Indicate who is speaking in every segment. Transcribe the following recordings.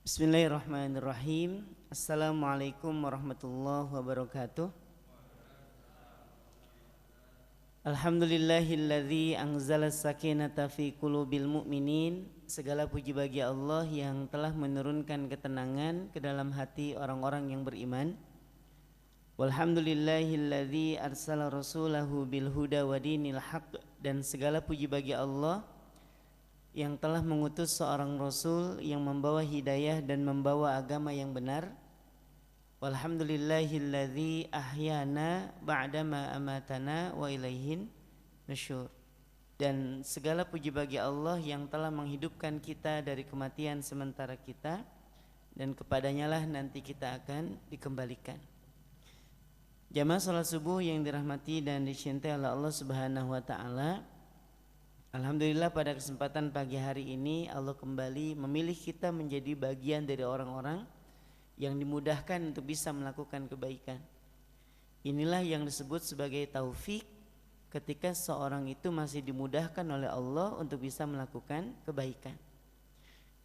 Speaker 1: Bismillahirrahmanirrahim. Assalamualaikum warahmatullahi wabarakatuh. Alhamdulillahilladzi anzala sakinata fi qulubil mu'minin. Segala puji bagi Allah yang telah menurunkan ketenangan ke dalam hati orang-orang yang beriman. Walhamdulillahilladzi arsala rasulahu bil huda wa dinil haqq. Dan segala puji bagi Allah yang telah mengutus seorang rasul yang membawa hidayah dan membawa agama yang benar. Walhamdulillahilladzi ahyana ba'dama amatana wa ilaihin nusyur. Dan segala puji bagi Allah yang telah menghidupkan kita dari kematian sementara kita, dan kepadanya lah nanti kita akan dikembalikan. Jamaah salat subuh yang dirahmati dan dicintai oleh Allah Subhanahu wa taala. Alhamdulillah pada kesempatan pagi hari ini Allah kembali memilih kita menjadi bagian dari orang-orang yang dimudahkan untuk bisa melakukan kebaikan. Inilah yang disebut sebagai taufik, ketika seorang itu masih dimudahkan oleh Allah untuk bisa melakukan kebaikan.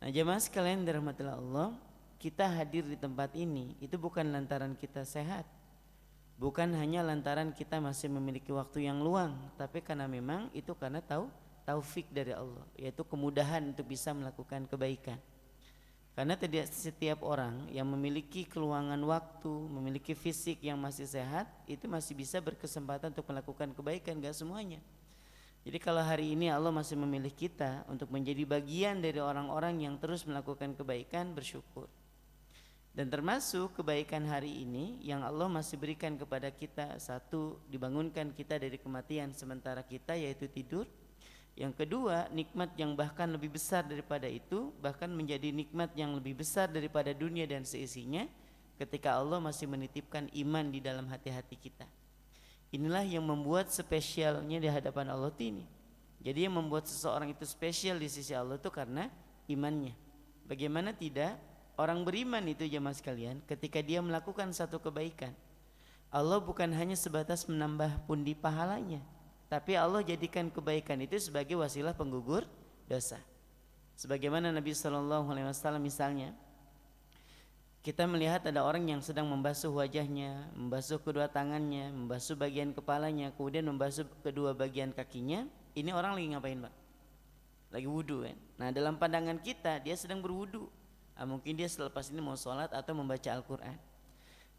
Speaker 1: Nah, jemaah sekalian dirahmati Allah, kita hadir di tempat ini itu bukan lantaran kita sehat, bukan hanya lantaran kita masih memiliki waktu yang luang, tapi karena memang itu karena taufik dari Allah, yaitu kemudahan untuk bisa melakukan kebaikan. Karena tidak setiap orang yang memiliki keluangan waktu, memiliki fisik yang masih sehat, itu masih bisa berkesempatan untuk melakukan kebaikan, gak semuanya. Jadi kalau hari ini Allah masih memilih kita untuk menjadi bagian dari orang-orang yang terus melakukan kebaikan, bersyukur. Dan termasuk kebaikan hari ini yang Allah masih berikan kepada kita, satu, dibangunkan kita dari kematian sementara kita, yaitu tidur. Yang kedua, nikmat yang bahkan lebih besar daripada itu, bahkan menjadi nikmat yang lebih besar daripada dunia dan seisinya, ketika Allah masih menitipkan iman di dalam hati-hati kita. Inilah yang membuat spesialnya di hadapan Allah ini. Jadi yang membuat seseorang itu spesial di sisi Allah itu karena imannya. Bagaimana tidak, orang beriman itu jemaah sekalian, ketika dia melakukan satu kebaikan, Allah bukan hanya sebatas menambah pundi pahalanya, tapi Allah jadikan kebaikan itu sebagai wasilah penggugur dosa. Sebagaimana Nabi SAW misalnya, kita melihat ada orang yang sedang membasuh wajahnya, membasuh kedua tangannya, membasuh bagian kepalanya, kemudian membasuh kedua bagian kakinya. Ini orang lagi ngapain, Pak? Lagi wudu kan? Nah, dalam pandangan kita dia sedang berwudu. Mungkin dia selepas ini mau sholat atau membaca Al-Quran.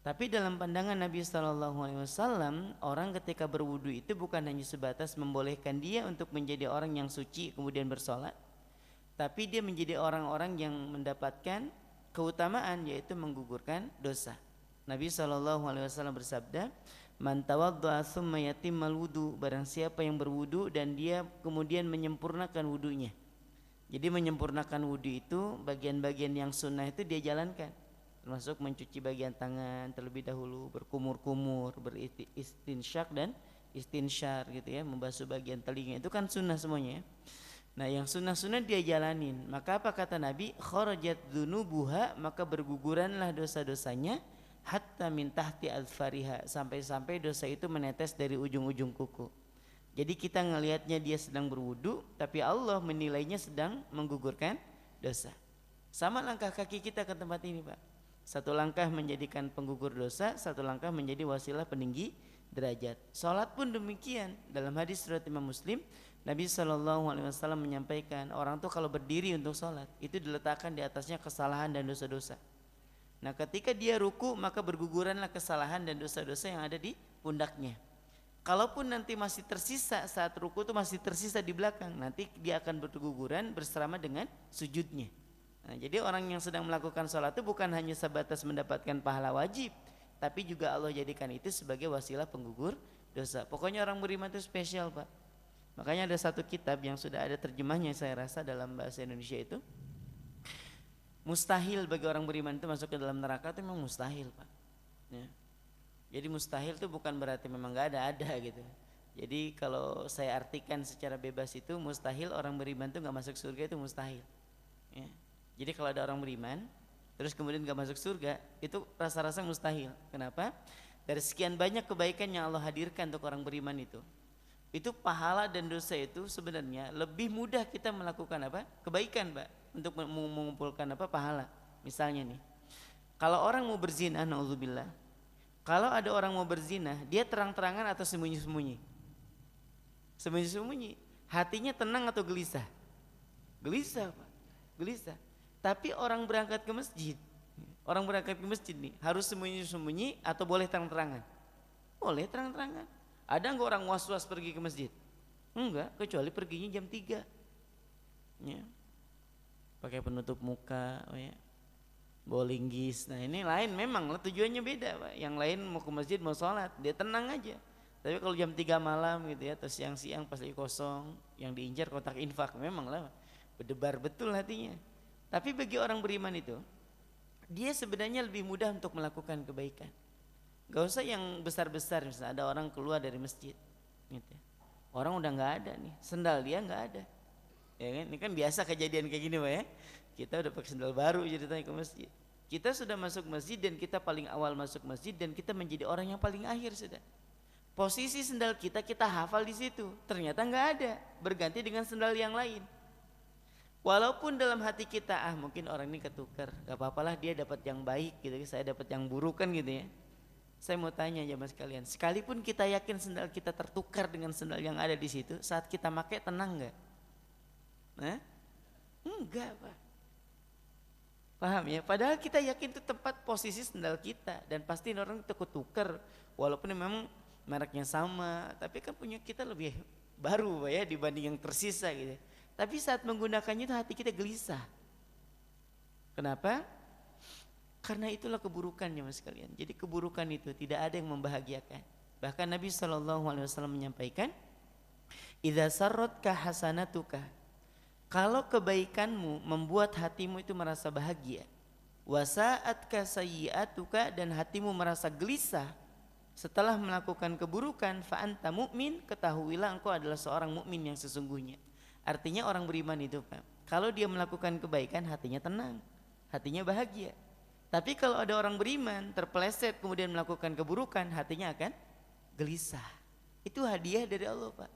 Speaker 1: Tapi dalam pandangan Nabi SAW, orang ketika berwudu itu bukan hanya sebatas membolehkan dia untuk menjadi orang yang suci kemudian bersolat, tapi dia menjadi orang-orang yang mendapatkan keutamaan, yaitu menggugurkan dosa. Nabi SAW bersabda, "Man tawaddu'a tsumma yatimmal wudu", barang siapa yang berwudu dan dia kemudian menyempurnakan wudunya. Jadi menyempurnakan wudu itu, bagian-bagian yang sunnah itu dia jalankan, termasuk mencuci bagian tangan terlebih dahulu, berkumur-kumur, beristinsyak dan istinsyar gitu ya, membasuh bagian telinga, itu kan sunnah semuanya. Nah, yang sunnah-sunnah dia jalanin, maka apa kata Nabi? Kharajat dzunubuha, maka berguguranlah dosa-dosanya, hatta min tahti azfariha, sampai-sampai dosa itu menetes dari ujung-ujung kuku. Jadi kita ngelihatnya dia sedang berwudu, tapi Allah menilainya sedang menggugurkan dosa. Sama langkah kaki kita ke tempat ini, Pak. Satu langkah menjadikan penggugur dosa, satu langkah menjadi wasilah peninggi derajat. Salat pun demikian. Dalam hadis riwayat Imam Muslim, Nabi SAW menyampaikan, orang tuh kalau berdiri untuk salat itu diletakkan di atasnya kesalahan dan dosa-dosa. Nah, ketika dia ruku, maka berguguranlah kesalahan dan dosa-dosa yang ada di pundaknya. Kalaupun nanti masih tersisa saat ruku itu masih tersisa di belakang, nanti dia akan berguguran bersama dengan sujudnya. Nah, jadi orang yang sedang melakukan sholat itu bukan hanya sebatas mendapatkan pahala wajib, tapi juga Allah jadikan itu sebagai wasilah penggugur dosa. Pokoknya orang beriman itu spesial, Pak. Makanya ada satu kitab yang sudah ada terjemahnya, saya rasa dalam bahasa Indonesia itu, mustahil bagi orang beriman itu masuk ke dalam neraka, itu memang mustahil, Pak ya. Jadi mustahil itu bukan berarti memang gak ada gitu. Jadi kalau saya artikan secara bebas itu, mustahil orang beriman itu gak masuk surga, itu mustahil ya. Jadi kalau ada orang beriman terus kemudian gak masuk surga, itu rasa-rasa mustahil. Kenapa? Dari sekian banyak kebaikan yang Allah hadirkan untuk orang beriman itu pahala dan dosa itu sebenarnya lebih mudah kita melakukan apa? Kebaikan, Pak, untuk mengumpulkan apa? Pahala. Misalnya nih, kalau orang mau berzina, naudzubillah. Kalau ada orang mau berzina, dia terang-terangan atau sembunyi-sembunyi? Sembunyi-sembunyi. Hatinya tenang atau gelisah? Gelisah, Pak. Gelisah. Tapi orang berangkat ke masjid, nih harus sembunyi-sembunyi atau boleh terang-terangan? Boleh terang-terangan. Ada enggak orang was-was pergi ke masjid? Enggak, kecuali perginya jam 3. Ya. Pakai penutup muka, ya. Bawa linggis. Nah ini lain memang tujuannya beda, Pak. Yang lain mau ke masjid mau sholat, dia tenang aja. Tapi kalau jam 3 malam gitu ya, atau siang-siang pas lagi kosong, yang diincar kotak infak, memang lah berdebar betul hatinya. Tapi bagi orang beriman itu, dia sebenarnya lebih mudah untuk melakukan kebaikan. Gak usah yang besar-besar, misalnya ada orang keluar dari masjid, gitu ya. Orang udah nggak ada nih, sendal dia nggak ada, ya kan? Ini kan biasa kejadian kayak gini, Pak ya. Kita udah pakai sendal baru ceritanya ke masjid. Kita sudah masuk masjid dan kita paling awal masuk masjid dan kita menjadi orang yang paling akhir sudah. Posisi sendal kita hafal di situ, ternyata nggak ada, berganti dengan sendal yang lain. Walaupun dalam hati kita mungkin orang ini ketukar, gak apa-apalah dia dapat yang baik gitu, saya dapat yang buruk kan gitu ya. Saya mau tanya jamaah sekalian, sekalipun kita yakin sendal kita tertukar dengan sendal yang ada di situ, saat kita pakai tenang nggak? Enggak, Pak. Paham ya? Padahal kita yakin itu tempat posisi sendal kita dan pasti orang itu ketukar, walaupun memang mereknya sama, tapi kan punya kita lebih baru, Pak ya, dibanding yang tersisa gitu. Tapi saat menggunakannya itu hati kita gelisah. Kenapa? Karena itulah keburukannya mas sekalian. Jadi keburukan itu tidak ada yang membahagiakan. Bahkan Nabi SAW menyampaikan, idza sarratka hasanatuka, kalau kebaikanmu membuat hatimu itu merasa bahagia, wasa'atka sayyi'atuka, dan hatimu merasa gelisah setelah melakukan keburukan, fa anta mu'min, ketahuilah engkau adalah seorang mukmin yang sesungguhnya. Artinya orang beriman itu, Pak, kalau dia melakukan kebaikan hatinya tenang, hatinya bahagia. Tapi kalau ada orang beriman terpeleset kemudian melakukan keburukan, hatinya akan gelisah. Itu hadiah dari Allah, Pak.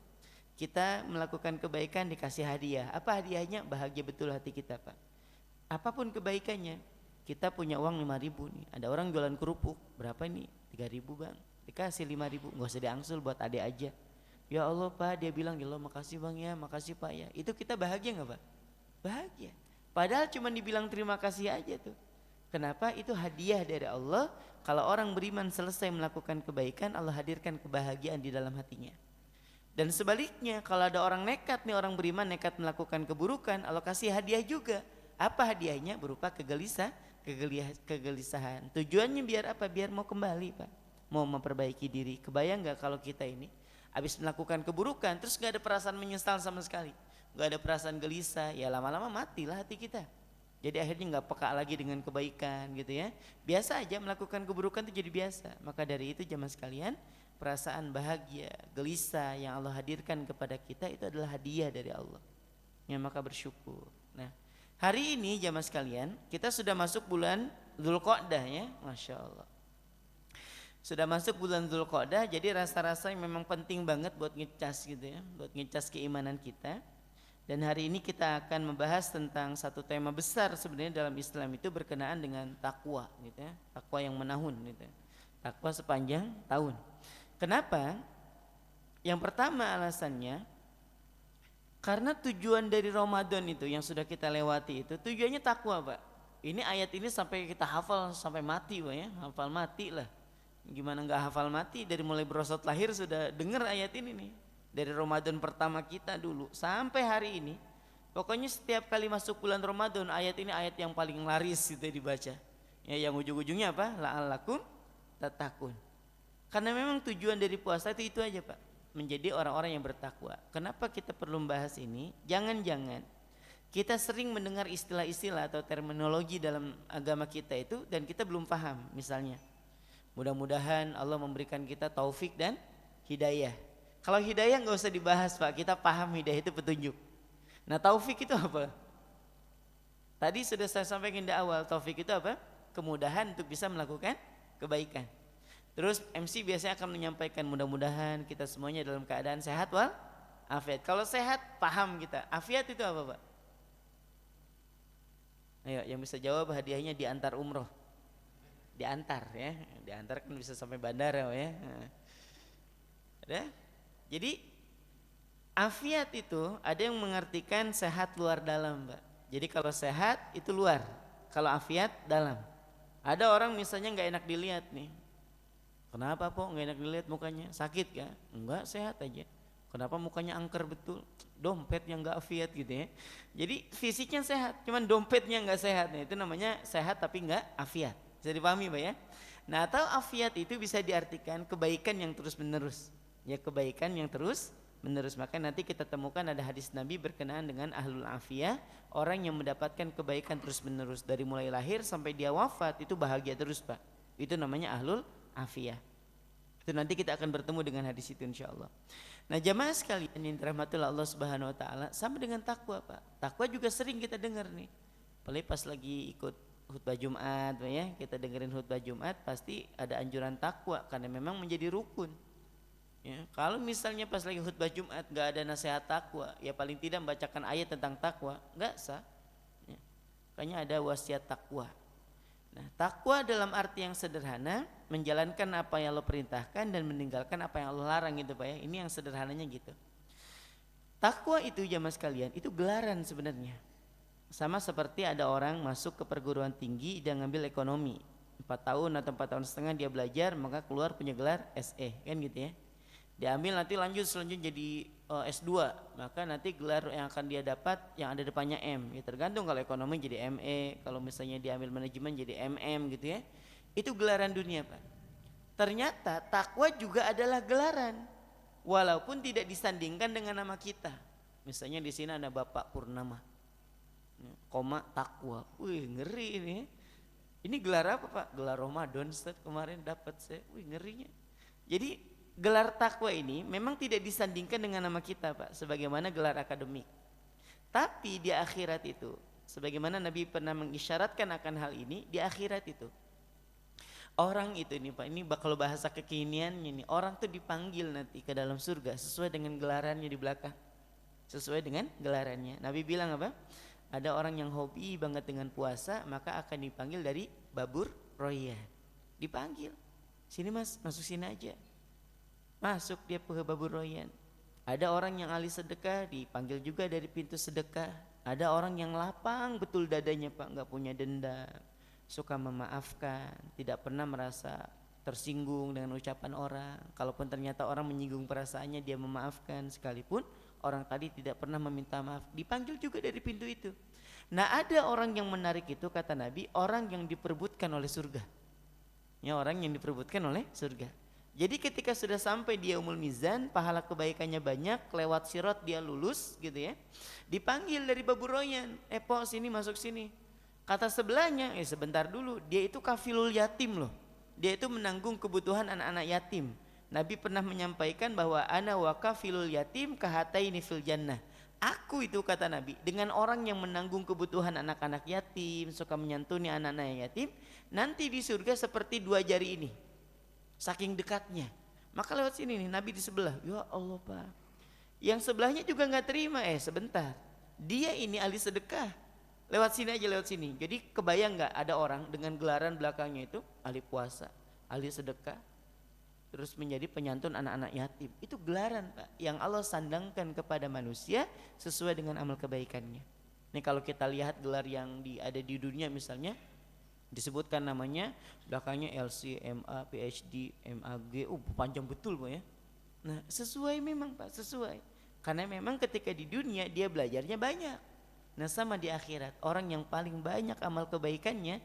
Speaker 1: Kita melakukan kebaikan dikasih hadiah. Apa hadiahnya? Bahagia betul hati kita, Pak. Apapun kebaikannya. Kita punya uang 5.000 nih. Ada orang jualan kerupuk, berapa nih? 3.000 bang. Dikasih 5.000, nggak usah diangsul buat adik aja. Ya Allah Pak, dia bilang ya Allah makasih bang ya, makasih Pak ya. Itu kita bahagia nggak Pak? Bahagia. Padahal cuma dibilang terima kasih aja tuh. Kenapa? Itu hadiah dari Allah. Kalau orang beriman selesai melakukan kebaikan, Allah hadirkan kebahagiaan di dalam hatinya. Dan sebaliknya, kalau ada orang nekat nih, orang beriman nekat melakukan keburukan, Allah kasih hadiah juga. Apa hadiahnya? Berupa kegelisahan. Tujuannya biar apa? Biar mau kembali Pak, mau memperbaiki diri. Kebayang gak kalau kita ini habis melakukan keburukan terus gak ada perasaan menyesal sama sekali, gak ada perasaan gelisah, ya lama-lama matilah hati kita. Jadi akhirnya gak peka lagi dengan kebaikan gitu ya. Biasa aja melakukan keburukan itu jadi biasa. Maka dari itu jamaah sekalian, perasaan bahagia, gelisah yang Allah hadirkan kepada kita itu adalah hadiah dari Allah. Ya maka bersyukur. Nah, hari ini jamaah sekalian, kita sudah masuk bulan Dzulqa'dah ya, Masya Allah. Sudah masuk bulan Dzulqa'dah, jadi rasa-rasa yang memang penting banget buat ngecas gitu ya, buat ngecas keimanan kita. Dan hari ini kita akan membahas tentang satu tema besar sebenarnya dalam Islam itu berkenaan dengan takwa gitu ya, takwa yang menahun gitu ya. Takwa sepanjang tahun. Kenapa? Yang pertama alasannya, karena tujuan dari Ramadan itu yang sudah kita lewati itu tujuannya takwa Pak. Ini ayat ini sampai kita hafal sampai mati Pak ya, hafal mati lah. Gimana nggak hafal mati, dari mulai berosot lahir sudah dengar ayat ini nih. Dari Ramadan pertama kita dulu sampai hari ini, pokoknya setiap kali masuk bulan Ramadan ayat ini ayat yang paling laris gitu dibaca. Ya, yang ujung-ujungnya apa? La'allakum tattaqun. Karena memang tujuan dari puasa itu aja Pak, menjadi orang-orang yang bertakwa. Kenapa kita perlu membahas ini? Jangan-jangan kita sering mendengar istilah-istilah atau terminologi dalam agama kita itu dan kita belum paham. Misalnya, mudah-mudahan Allah memberikan kita taufik dan hidayah. Kalau hidayah nggak usah dibahas Pak, kita paham hidayah itu petunjuk. Nah taufik itu apa? Tadi sudah saya sampaikan di awal, taufik itu apa? Kemudahan untuk bisa melakukan kebaikan. Terus MC biasanya akan menyampaikan mudah-mudahan kita semuanya dalam keadaan sehat wal afiat. Kalau sehat paham kita, afiat itu apa Pak? Ayo, yang bisa jawab hadiahnya diantar umroh. Diantar ya, diantar kan bisa sampai bandara ya. Ada? Jadi afiat itu ada yang mengartikan sehat luar dalam, Mbak. Jadi kalau sehat itu luar, kalau afiat dalam. Ada orang misalnya nggak enak dilihat nih. Kenapa po nggak enak dilihat mukanya? Sakit kan? Enggak, sehat aja. Kenapa mukanya angker betul? Dompetnya nggak afiat gitu ya. Jadi fisiknya sehat, cuman dompetnya nggak sehat. Nah, itu namanya sehat tapi nggak afiat. Bisa dipahami, Pak ya? Nah, atau afiat itu bisa diartikan kebaikan yang terus menerus. Ya, kebaikan yang terus menerus. Maka nanti kita temukan ada hadis Nabi berkenaan dengan ahlul afiyah, orang yang mendapatkan kebaikan terus menerus dari mulai lahir sampai dia wafat itu bahagia terus, Pak. Itu namanya ahlul afiyah. Itu nanti kita akan bertemu dengan hadis itu insyaallah. Nah, jamaah sekalian yang dirahmati Allah Subhanahu wa taala, sama dengan takwa, Pak. Takwa juga sering kita dengar nih. Apalagi pas lagi ikut khutbah Jumat, Pak ya. Kita dengerin khutbah Jumat pasti ada anjuran takwa karena memang menjadi rukun. Ya, kalau misalnya pas lagi khutbah Jumat gak ada nasihat takwa, ya paling tidak membacakan ayat tentang takwa, gak sah. Ya, makanya ada wasiat takwa. Nah, takwa dalam arti yang sederhana, menjalankan apa yang Allah perintahkan dan meninggalkan apa yang Allah larang gitu, Pak ya. Ini yang sederhananya gitu. Takwa itu jamaah sekalian, itu gelaran sebenarnya. Sama seperti ada orang masuk ke perguruan tinggi dan ngambil ekonomi. 4 tahun atau 4 tahun setengah dia belajar, maka keluar punya gelar SE, kan gitu ya. Diambil nanti lanjut selanjutnya jadi S2, maka nanti gelar yang akan dia dapat yang ada depannya M. Ya, tergantung kalau ekonomi jadi ME, kalau misalnya diambil manajemen jadi MM gitu ya. Itu gelaran dunia, Pak. Ternyata takwa juga adalah gelaran, walaupun tidak disandingkan dengan nama kita. Misalnya di sini ada Bapak Purnama, koma takwa. Wih, ngeri ini. Ini gelar apa, Pak? Gelar Ramadan, Ustaz, kemarin dapat saya. Wih, ngerinya. Jadi gelar takwa ini memang tidak disandingkan dengan nama kita, Pak, sebagaimana gelar akademik. Tapi di akhirat itu, sebagaimana Nabi pernah mengisyaratkan akan hal ini, di akhirat itu orang itu nih, Pak, ini bakal bahasa kekiniannya nih, orang tuh dipanggil nanti ke dalam surga sesuai dengan gelarannya di belakang. Sesuai dengan gelarannya. Nabi bilang apa? Ada orang yang hobi banget dengan puasa, maka akan dipanggil dari babur royah. Dipanggil. Sini Mas, masuk sini aja. Masuk dia ke babur royan. Ada orang yang ahli sedekah dipanggil juga dari pintu sedekah. Ada orang yang lapang betul dadanya, Pak, nggak punya dendam, suka memaafkan, tidak pernah merasa tersinggung dengan ucapan orang. Kalaupun ternyata orang menyinggung perasaannya, dia memaafkan sekalipun orang tadi tidak pernah meminta maaf. Dipanggil juga dari pintu itu. Nah, ada orang yang menarik itu kata Nabi, orang yang diperebutkan oleh surga. Ya, orang yang diperebutkan oleh surga. Jadi ketika sudah sampai dia yaumul mizan, pahala kebaikannya banyak, lewat sirat dia lulus gitu ya. Dipanggil dari babur royan, po sini masuk sini. Kata sebelahnya, sebentar dulu, dia itu kafilul yatim loh. Dia itu menanggung kebutuhan anak-anak yatim. Nabi pernah menyampaikan bahwa ana wa kafilul yatim kahataini fil jannah. Aku itu kata Nabi, dengan orang yang menanggung kebutuhan anak-anak yatim, suka menyantuni anak-anak yatim, nanti di surga seperti 2 jari ini. Saking dekatnya. Maka lewat sini nih Nabi di sebelah. Ya Allah, Pak. Yang sebelahnya juga gak terima. Sebentar. Dia ini ahli sedekah. Lewat sini aja, lewat sini. Jadi kebayang gak ada orang dengan gelaran belakangnya itu ahli puasa, ahli sedekah, terus menjadi penyantun anak-anak yatim. Itu gelaran, Pak, yang Allah sandangkan kepada manusia sesuai dengan amal kebaikannya. Nih kalau kita lihat gelar yang ada di dunia misalnya, disebutkan namanya, belakangnya LC, MA, PhD, MAG, panjang betul, Pak ya. Nah, sesuai memang, Pak, sesuai. Karena memang ketika di dunia dia belajarnya banyak. Nah, sama di akhirat, orang yang paling banyak amal kebaikannya,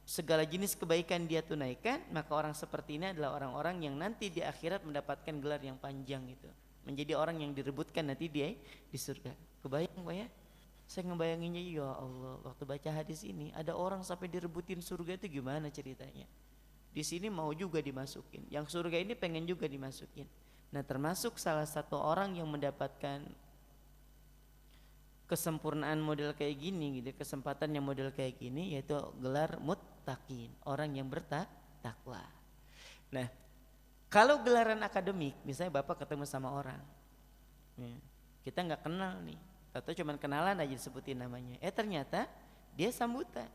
Speaker 1: segala jenis kebaikan dia tunaikan, maka orang seperti ini adalah orang-orang yang nanti di akhirat mendapatkan gelar yang panjang itu. Menjadi orang yang direbutkan nanti dia di surga. Kebayang, Pak ya? Saya ngebayanginnya, ya Allah, waktu baca hadis ini ada orang sampai direbutin surga itu gimana ceritanya. Di sini mau juga dimasukin, yang surga ini pengen juga dimasukin. Nah, termasuk salah satu orang yang mendapatkan kesempurnaan model kayak gini gitu, kesempatan yang model kayak gini, yaitu gelar muttaqin, orang yang bertakwa. Nah, kalau gelaran akademik, misalnya Bapak ketemu sama orang, kita nggak kenal nih, atau cuman kenalan aja disebutin namanya. Ternyata dia sambutan.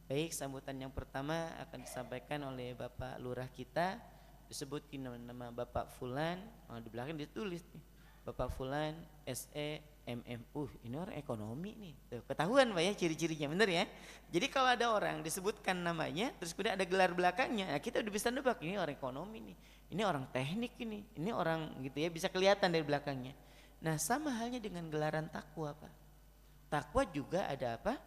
Speaker 1: Baik, sambutan yang pertama akan disampaikan oleh Bapak Lurah kita, disebutkan nama Bapak Fulan, di belakang ditulis nih, Bapak Fulan SE MM. Ini orang ekonomi nih. Tuh, ketahuan Pak ya ciri-cirinya, bener ya. Jadi kalau ada orang disebutkan namanya, terus kemudian ada gelar belakangnya, nah kita udah bisa nebak ini orang ekonomi nih, ini orang teknik ini orang gitu ya, bisa kelihatan dari belakangnya. Nah sama halnya dengan gelaran takwa Pak. Takwa juga ada apa?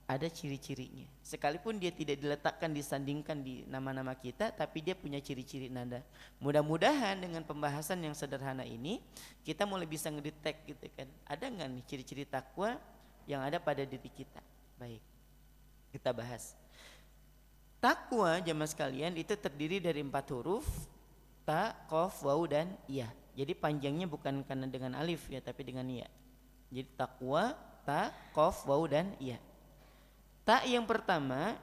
Speaker 1: Ada ciri-cirinya. Sekalipun dia tidak diletakkan disandingkan di nama-nama kita, tapi dia punya ciri-ciri nada. Mudah-mudahan dengan pembahasan yang sederhana ini kita mulai bisa ngedetek gitu kan. Ada nggak nih ciri-ciri takwa yang ada pada diri kita? Baik, kita bahas. Takwa jamaah sekalian itu terdiri dari 4 huruf, ta, qaf, waw dan ya. Jadi panjangnya bukan karena dengan alif ya, tapi dengan ya. Jadi takwa, ta, qaf, waw dan ya. Ta yang pertama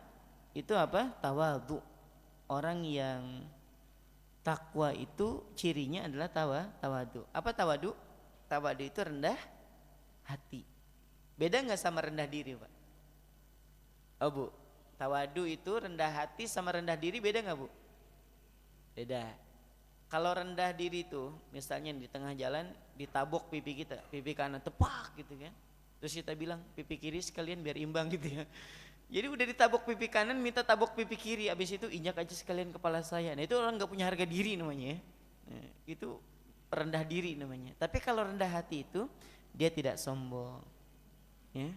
Speaker 1: itu apa? Tawadhu. Orang yang takwa itu cirinya adalah tawadhu. Apa tawadhu? Tawadhu itu rendah hati. Beda nggak sama rendah diri Pak? Oh Bu, tawadhu itu rendah hati sama rendah diri beda nggak Bu? Beda. Kalau rendah diri itu misalnya di tengah jalan ditabok pipi kita, pipi kanan tepak gitu kan. Terus kita bilang pipi kiri sekalian biar imbang gitu ya. Jadi udah ditabok pipi kanan minta tabok pipi kiri, abis itu injak aja sekalian kepala saya. Nah itu orang gak punya harga diri namanya ya. Nah, itu rendah diri namanya. Tapi kalau rendah hati itu dia tidak sombong ya,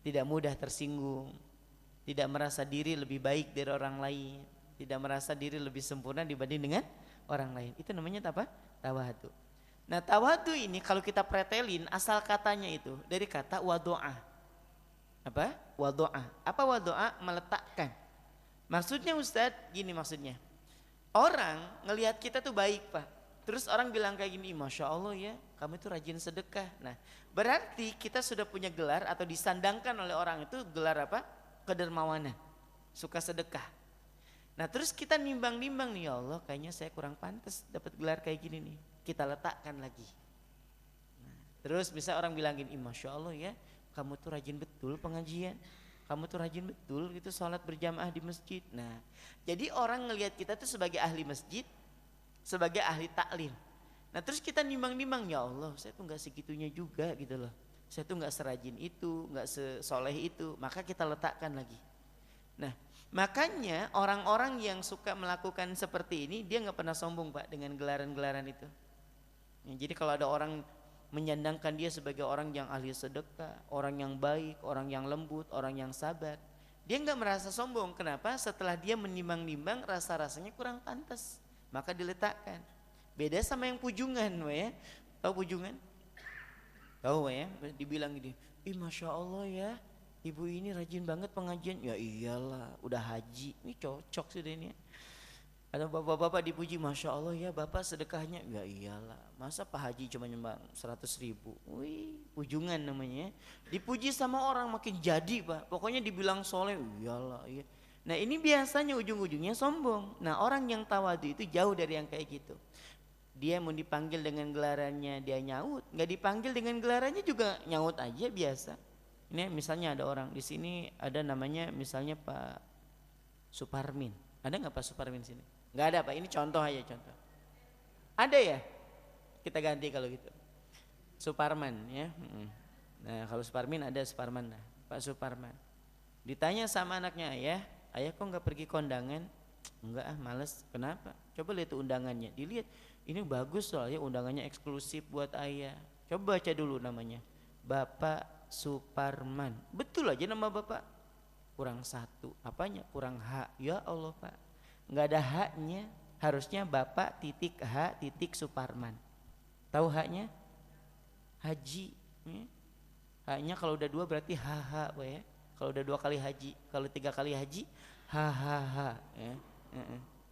Speaker 1: tidak mudah tersinggung, tidak merasa diri lebih baik dari orang lain, tidak merasa diri lebih sempurna dibanding dengan orang lain. Itu namanya apa? Tawadhu. Nah tawadhu ini kalau kita pretelin asal katanya itu dari kata wado'ah. Apa? Wado'ah. Apa wado'ah? Meletakkan. Maksudnya Ustadz gini maksudnya. Orang ngelihat kita tuh baik Pak. Terus orang bilang kayak gini, Masya Allah ya kamu itu rajin sedekah. Nah berarti kita sudah punya gelar atau disandangkan oleh orang itu gelar apa? Kedermawanan. Suka sedekah. Nah terus kita nimbang-nimbang nih, ya Allah kayaknya saya kurang pantas dapat gelar kayak gini nih. Kita letakkan lagi. Nah, terus bisa orang bilang gini, Masya Allah ya kamu tuh rajin betul pengajian, kamu tuh rajin betul gitu sholat berjamaah di masjid. Nah jadi orang ngelihat kita tuh sebagai ahli masjid, sebagai ahli taklim. Nah terus kita nimbang-nimbang, ya Allah saya tuh gak segitunya juga gitu loh, saya tuh gak serajin itu, gak sesoleh itu. Maka kita letakkan lagi. Nah makanya orang-orang yang suka melakukan seperti ini dia gak pernah sombong Pak dengan gelaran-gelaran itu. Jadi kalau ada orang menyandangkan dia sebagai orang yang ahli sedekah, orang yang baik, orang yang lembut, orang yang sabar, dia nggak merasa sombong. Kenapa? Setelah dia menimbang-nimbang rasa-rasanya kurang pantas, maka diletakkan. Beda sama yang pujungan, ya. Tahu pujungan? Tahu ya? Dibilang gini, Masya Allah ya, ibu ini rajin banget pengajian. Ya iyalah, udah haji, ini cocok sih ini. Ada bapak-bapak dipuji, Masya Allah ya bapak sedekahnya. Ya iyalah, masa Pak Haji cuma nyumbang 100.000. Wih, pujungan namanya. Dipuji sama orang makin jadi Pak. Pokoknya dibilang soleh, iyalah. Iya. Nah ini biasanya ujung-ujungnya sombong. Nah orang yang tawadhu itu jauh dari yang kayak gitu. Dia mau dipanggil dengan gelarannya dia nyaut, nggak dipanggil dengan gelarannya juga nyaut aja biasa. Ini misalnya ada orang di sini ada namanya misalnya Pak Suparmin. Ada nggak Pak Suparmin sini? Nggak ada Pak, ini contoh aja contoh. Ada ya? Kita ganti kalau gitu. Suparman ya. Nah kalau Suparmin ada Suparman lah. Pak Suparman. Ditanya sama anaknya, ayah kok nggak pergi kondangan? Enggak males. Kenapa? Coba lihat undangannya. Dilihat, ini bagus soalnya undangannya eksklusif buat ayah. Coba baca dulu namanya. Bapak Suparman. Betul aja nama bapak. Kurang satu. Apanya? Kurang H. Ya Allah Pak. Nggak ada haknya, harusnya Bapak titik H titik Suparman. Tahu haknya? Haji. Haknya kalau udah 2 berarti HH ya. Kalau udah 2 kali haji, kalau 3 kali haji HHH ya.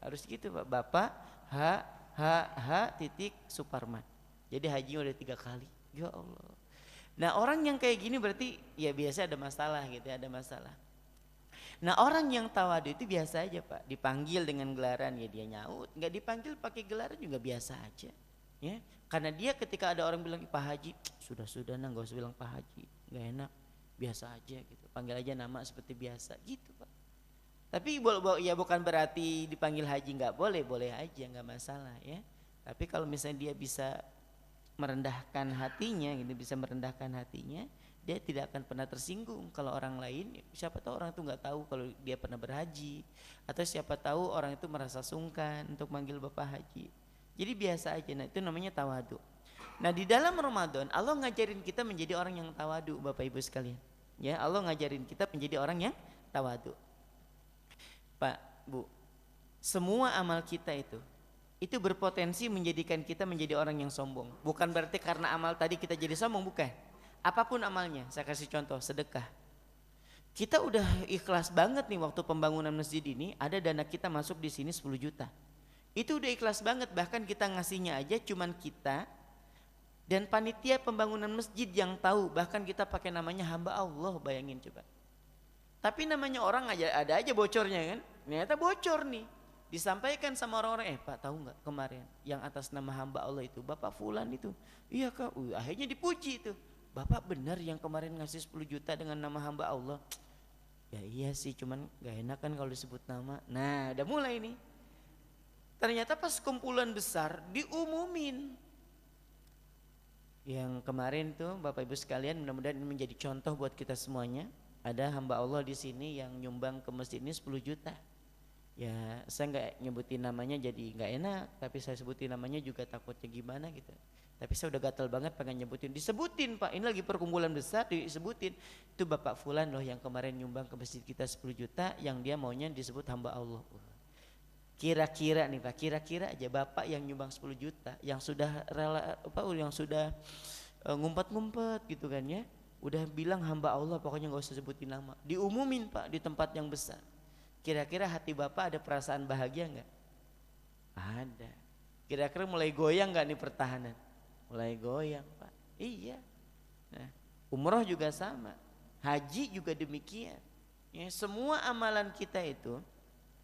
Speaker 1: Harus gitu Pak. Bapak H titik Suparman. Jadi hajinya udah 3 kali. Ya Allah. Nah orang yang kayak gini berarti ya biasa ada masalah gitu ya, ada masalah. Nah orang yang tawadhu itu biasa aja Pak, dipanggil dengan gelaran ya dia nyaut, nggak dipanggil pakai gelaran juga biasa aja, ya. Karena dia ketika ada orang bilang Pak Haji, sudah nah nggak usah bilang Pak Haji, nggak enak. biasa aja gitu, panggil aja nama seperti biasa gitu Pak. Tapi ya bukan berarti dipanggil Haji nggak boleh, boleh aja nggak masalah ya. Tapi kalau misalnya dia bisa merendahkan hatinya gitu, bisa merendahkan hatinya, dia tidak akan pernah tersinggung kalau orang lain, siapa tahu orang itu nggak tahu kalau dia pernah berhaji, atau siapa tahu orang itu merasa sungkan untuk manggil Bapak Haji. Jadi biasa aja, nah itu namanya tawadu. Nah di dalam Ramadan Allah ngajarin kita menjadi orang yang tawadu Bapak Ibu sekalian. Ya, Allah ngajarin kita menjadi orang yang tawadu. Pak, Bu, semua amal kita itu berpotensi menjadikan kita menjadi orang yang sombong. Bukan berarti karena amal tadi kita jadi sombong, bukan. Apapun amalnya, saya kasih contoh, sedekah. Kita udah ikhlas banget nih waktu pembangunan masjid ini, ada dana kita masuk di sini 10 juta. Itu udah ikhlas banget, bahkan kita ngasihnya aja cuman kita dan panitia pembangunan masjid yang tahu, bahkan kita pakai namanya hamba Allah, bayangin coba. Tapi namanya orang aja ada aja bocornya kan, ternyata bocor nih. Disampaikan sama orang-orang, Pak tahu nggak kemarin yang atas nama hamba Allah itu Bapak Fulan itu, iya Kak, akhirnya dipuji itu. Bapak benar yang kemarin ngasih 10 juta dengan nama hamba Allah. Ya iya sih, cuman gak enak kan kalau disebut nama. Nah udah mulai nih. Ternyata pas kumpulan besar diumumin. Yang kemarin tuh Bapak Ibu sekalian, mudah-mudahan ini menjadi contoh buat kita semuanya. Ada hamba Allah di sini yang nyumbang ke masjid ini 10 juta. Ya saya nggak nyebutin namanya jadi nggak enak, tapi saya sebutin namanya juga takutnya gimana gitu. Tapi saya udah gatel banget pengen nyebutin, disebutin Pak, ini lagi perkumpulan besar disebutin. Itu Bapak Fulan loh yang kemarin nyumbang ke masjid kita 10 juta, yang dia maunya disebut hamba Allah. Kira-kira nih Pak, kira-kira aja Bapak yang nyumbang 10 juta, yang sudah rela yang sudah ngumpet-ngumpet gitu kan ya, udah bilang hamba Allah, pokoknya gak usah sebutin nama, diumumin Pak di tempat yang besar. Kira-kira hati Bapak ada perasaan bahagia gak? Ada. Kira-kira mulai goyang gak nih pertahanan? Mulai goyang Pak. Iya. Nah, umroh juga sama, haji juga demikian ya. Semua amalan kita itu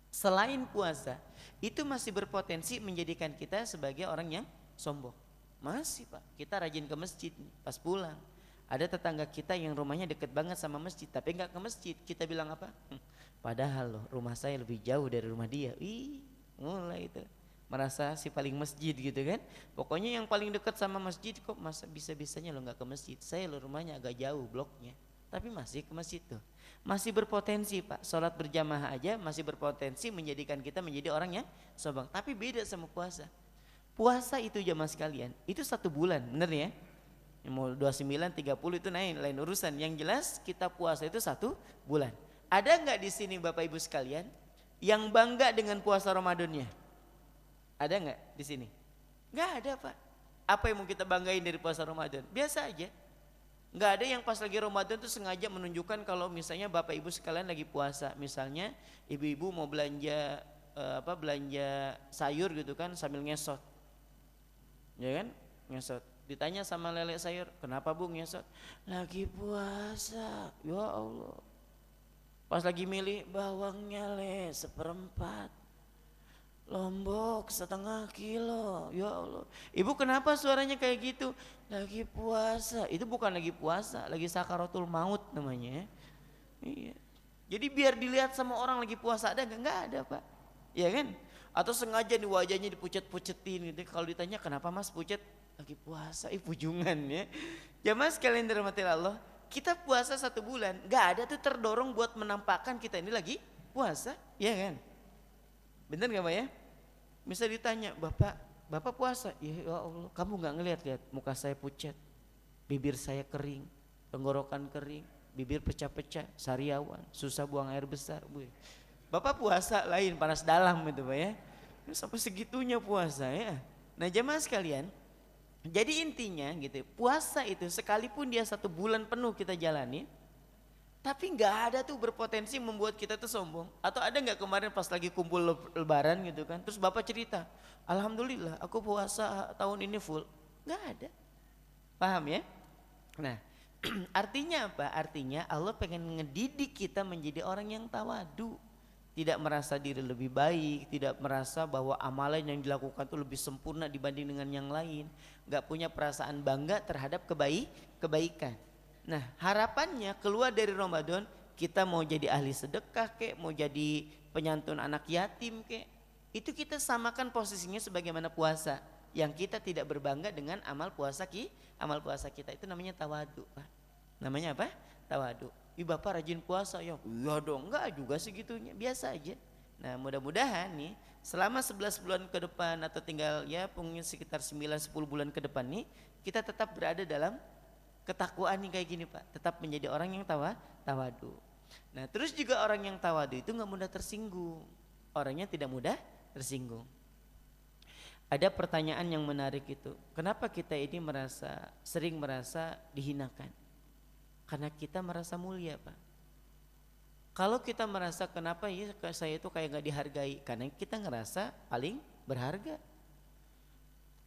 Speaker 1: selain puasa itu masih berpotensi menjadikan kita sebagai orang yang sombong. Masih Pak, kita rajin ke masjid pas pulang. Ada tetangga kita yang rumahnya deket banget sama masjid, tapi gak ke masjid. Kita bilang apa? Padahal loh rumah saya lebih jauh dari rumah dia. Mulai itu merasa si paling masjid gitu kan. Pokoknya yang paling dekat sama masjid, kok masa bisa-bisanya lo gak ke masjid. Saya lo rumahnya agak jauh bloknya, tapi masih ke masjid tuh. Masih berpotensi Pak, sholat berjamaah aja masih berpotensi menjadikan kita menjadi orang yang sombong. Tapi beda sama puasa. Puasa itu jamaah sekalian, itu 1 bulan, bener ya? Mau 29, 30 itu lain urusan. Yang jelas kita puasa itu 1 bulan. Ada nggak di sini Bapak Ibu sekalian yang bangga dengan puasa Ramadannya? Ada nggak di sini? Nggak ada Pak. Apa yang mau kita banggain dari puasa Ramadan? Biasa aja. Nggak ada yang pas lagi Ramadan tuh sengaja menunjukkan kalau misalnya Bapak Ibu sekalian lagi puasa. Misalnya ibu-ibu mau belanja belanja sayur gitu kan sambil ngesot, ya kan, ngesot. Ditanya sama lele sayur, kenapa Bu ngesot? Lagi puasa. Ya Allah. Pas lagi milih bawangnya seperempat, lombok 1/2 kilo. Ya Allah. Ibu kenapa suaranya kayak gitu? Lagi puasa. Itu bukan lagi puasa, lagi sakaratul maut namanya. Iya. Jadi biar dilihat sama orang lagi puasa ada enggak ada Pak. Iya kan? Atau sengaja nih wajahnya dipucet-pucetin gitu. Kalau ditanya kenapa Mas pucet? Lagi puasa. Pujungan ya. Jamaah sekalian dirahmati Allah, kita puasa 1 bulan, enggak ada tuh terdorong buat menampakkan kita ini lagi puasa, ya kan? Bener gak Pak ya? Misal ditanya, Bapak puasa? Ya Allah, kamu gak ngeliat muka saya pucat, bibir saya kering, tenggorokan kering, bibir pecah-pecah, sariawan, susah buang air besar. Bapak puasa lain, panas dalam itu Pak ya. Sampai segitunya puasa ya. Nah jamaah sekalian, jadi intinya gitu, puasa itu sekalipun dia 1 bulan penuh kita jalani, tapi nggak ada tuh berpotensi membuat kita tuh sombong. Atau ada nggak kemarin pas lagi kumpul lebaran gitu kan, terus Bapak cerita, Alhamdulillah aku puasa tahun ini full. Nggak ada. Paham ya? Nah artinya apa? Artinya Allah pengen ngedidik kita menjadi orang yang tawadu. Tidak merasa diri lebih baik, tidak merasa bahwa amalan yang dilakukan itu lebih sempurna dibanding dengan yang lain. Gak punya perasaan bangga terhadap kebaikan. Nah harapannya keluar dari Ramadan kita mau jadi ahli sedekah kek, mau jadi penyantun anak yatim kek, itu kita samakan posisinya sebagaimana puasa, yang kita tidak berbangga dengan amal puasa kita, itu namanya tawadu, Pak. Namanya apa? Tawadu. Ih Bapak rajin puasa ya? Iya dong, enggak juga segitunya, biasa aja. Nah mudah-mudahan nih selama 11 bulan ke depan atau tinggal ya punya sekitar 9-10 bulan ke depan nih, kita tetap berada dalam ketakwaan nih kayak gini Pak, tetap menjadi orang yang tawadu. Nah terus juga orang yang tawadu itu nggak mudah tersinggung, orangnya tidak mudah tersinggung. Ada pertanyaan yang menarik itu, kenapa kita ini sering merasa dihinakan? Karena kita merasa mulia Pak. Kalau kita merasa kenapa ya saya itu kayak gak dihargai, karena kita ngerasa paling berharga.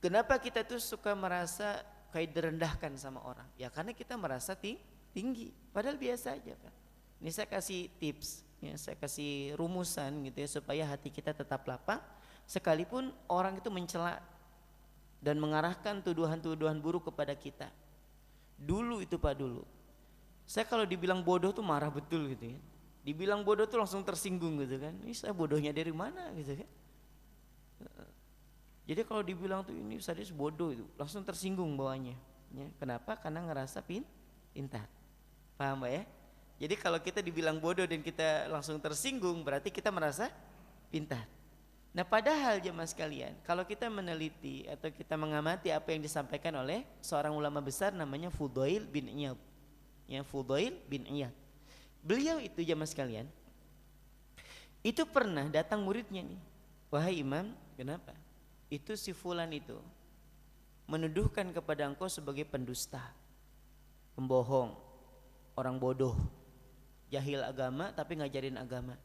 Speaker 1: Kenapa kita tuh suka merasa kayak direndahkan sama orang? Ya karena kita merasa tinggi, padahal biasa aja Pak. Ini saya kasih tips, ya, saya kasih rumusan gitu ya supaya hati kita tetap lapang, sekalipun orang itu mencela dan mengarahkan tuduhan-tuduhan buruk kepada kita. Dulu itu Pak, dulu saya kalau dibilang bodoh tuh marah betul gitu ya. Dibilang bodoh tuh langsung tersinggung gitu kan. Ini saya bodohnya dari mana gitu kan. Jadi kalau dibilang tuh ini sadis bodoh itu langsung tersinggung bawahnya. Ya, kenapa? Karena ngerasa pintar. Paham Pak ya? Jadi kalau kita dibilang bodoh dan kita langsung tersinggung berarti kita merasa pintar. Nah padahal jemaah sekalian, kalau kita meneliti atau kita mengamati apa yang disampaikan oleh seorang ulama besar namanya Fudail bin Iyad. Ya, Fudail bin Iyad. Beliau itu jemaah sekalian, itu pernah datang muridnya nih, wahai imam, kenapa? Itu si fulan itu menuduhkan kepada engkau sebagai pendusta, pembohong, orang bodoh, jahil agama tapi ngajarin agama.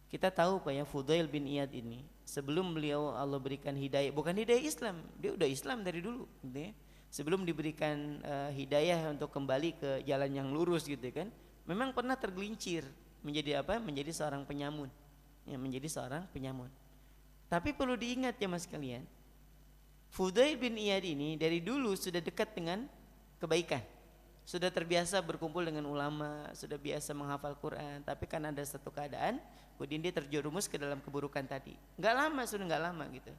Speaker 1: Kita tahu Pak ya, Fudail bin Iyad ini sebelum beliau Allah berikan hidayah, bukan hidayah Islam, dia udah Islam dari dulu gitu ya. Sebelum diberikan hidayah untuk kembali ke jalan yang lurus gitu kan, memang pernah tergelincir menjadi apa? Menjadi seorang penyamun. Ya, menjadi seorang penyamun. Tapi perlu diingat ya Mas kalian, Fudail bin Iyad ini dari dulu sudah dekat dengan kebaikan. Sudah terbiasa berkumpul dengan ulama, sudah biasa menghafal Quran, tapi kan ada satu keadaan kemudian dia terjerumus ke dalam keburukan tadi. Sudah nggak lama gitu.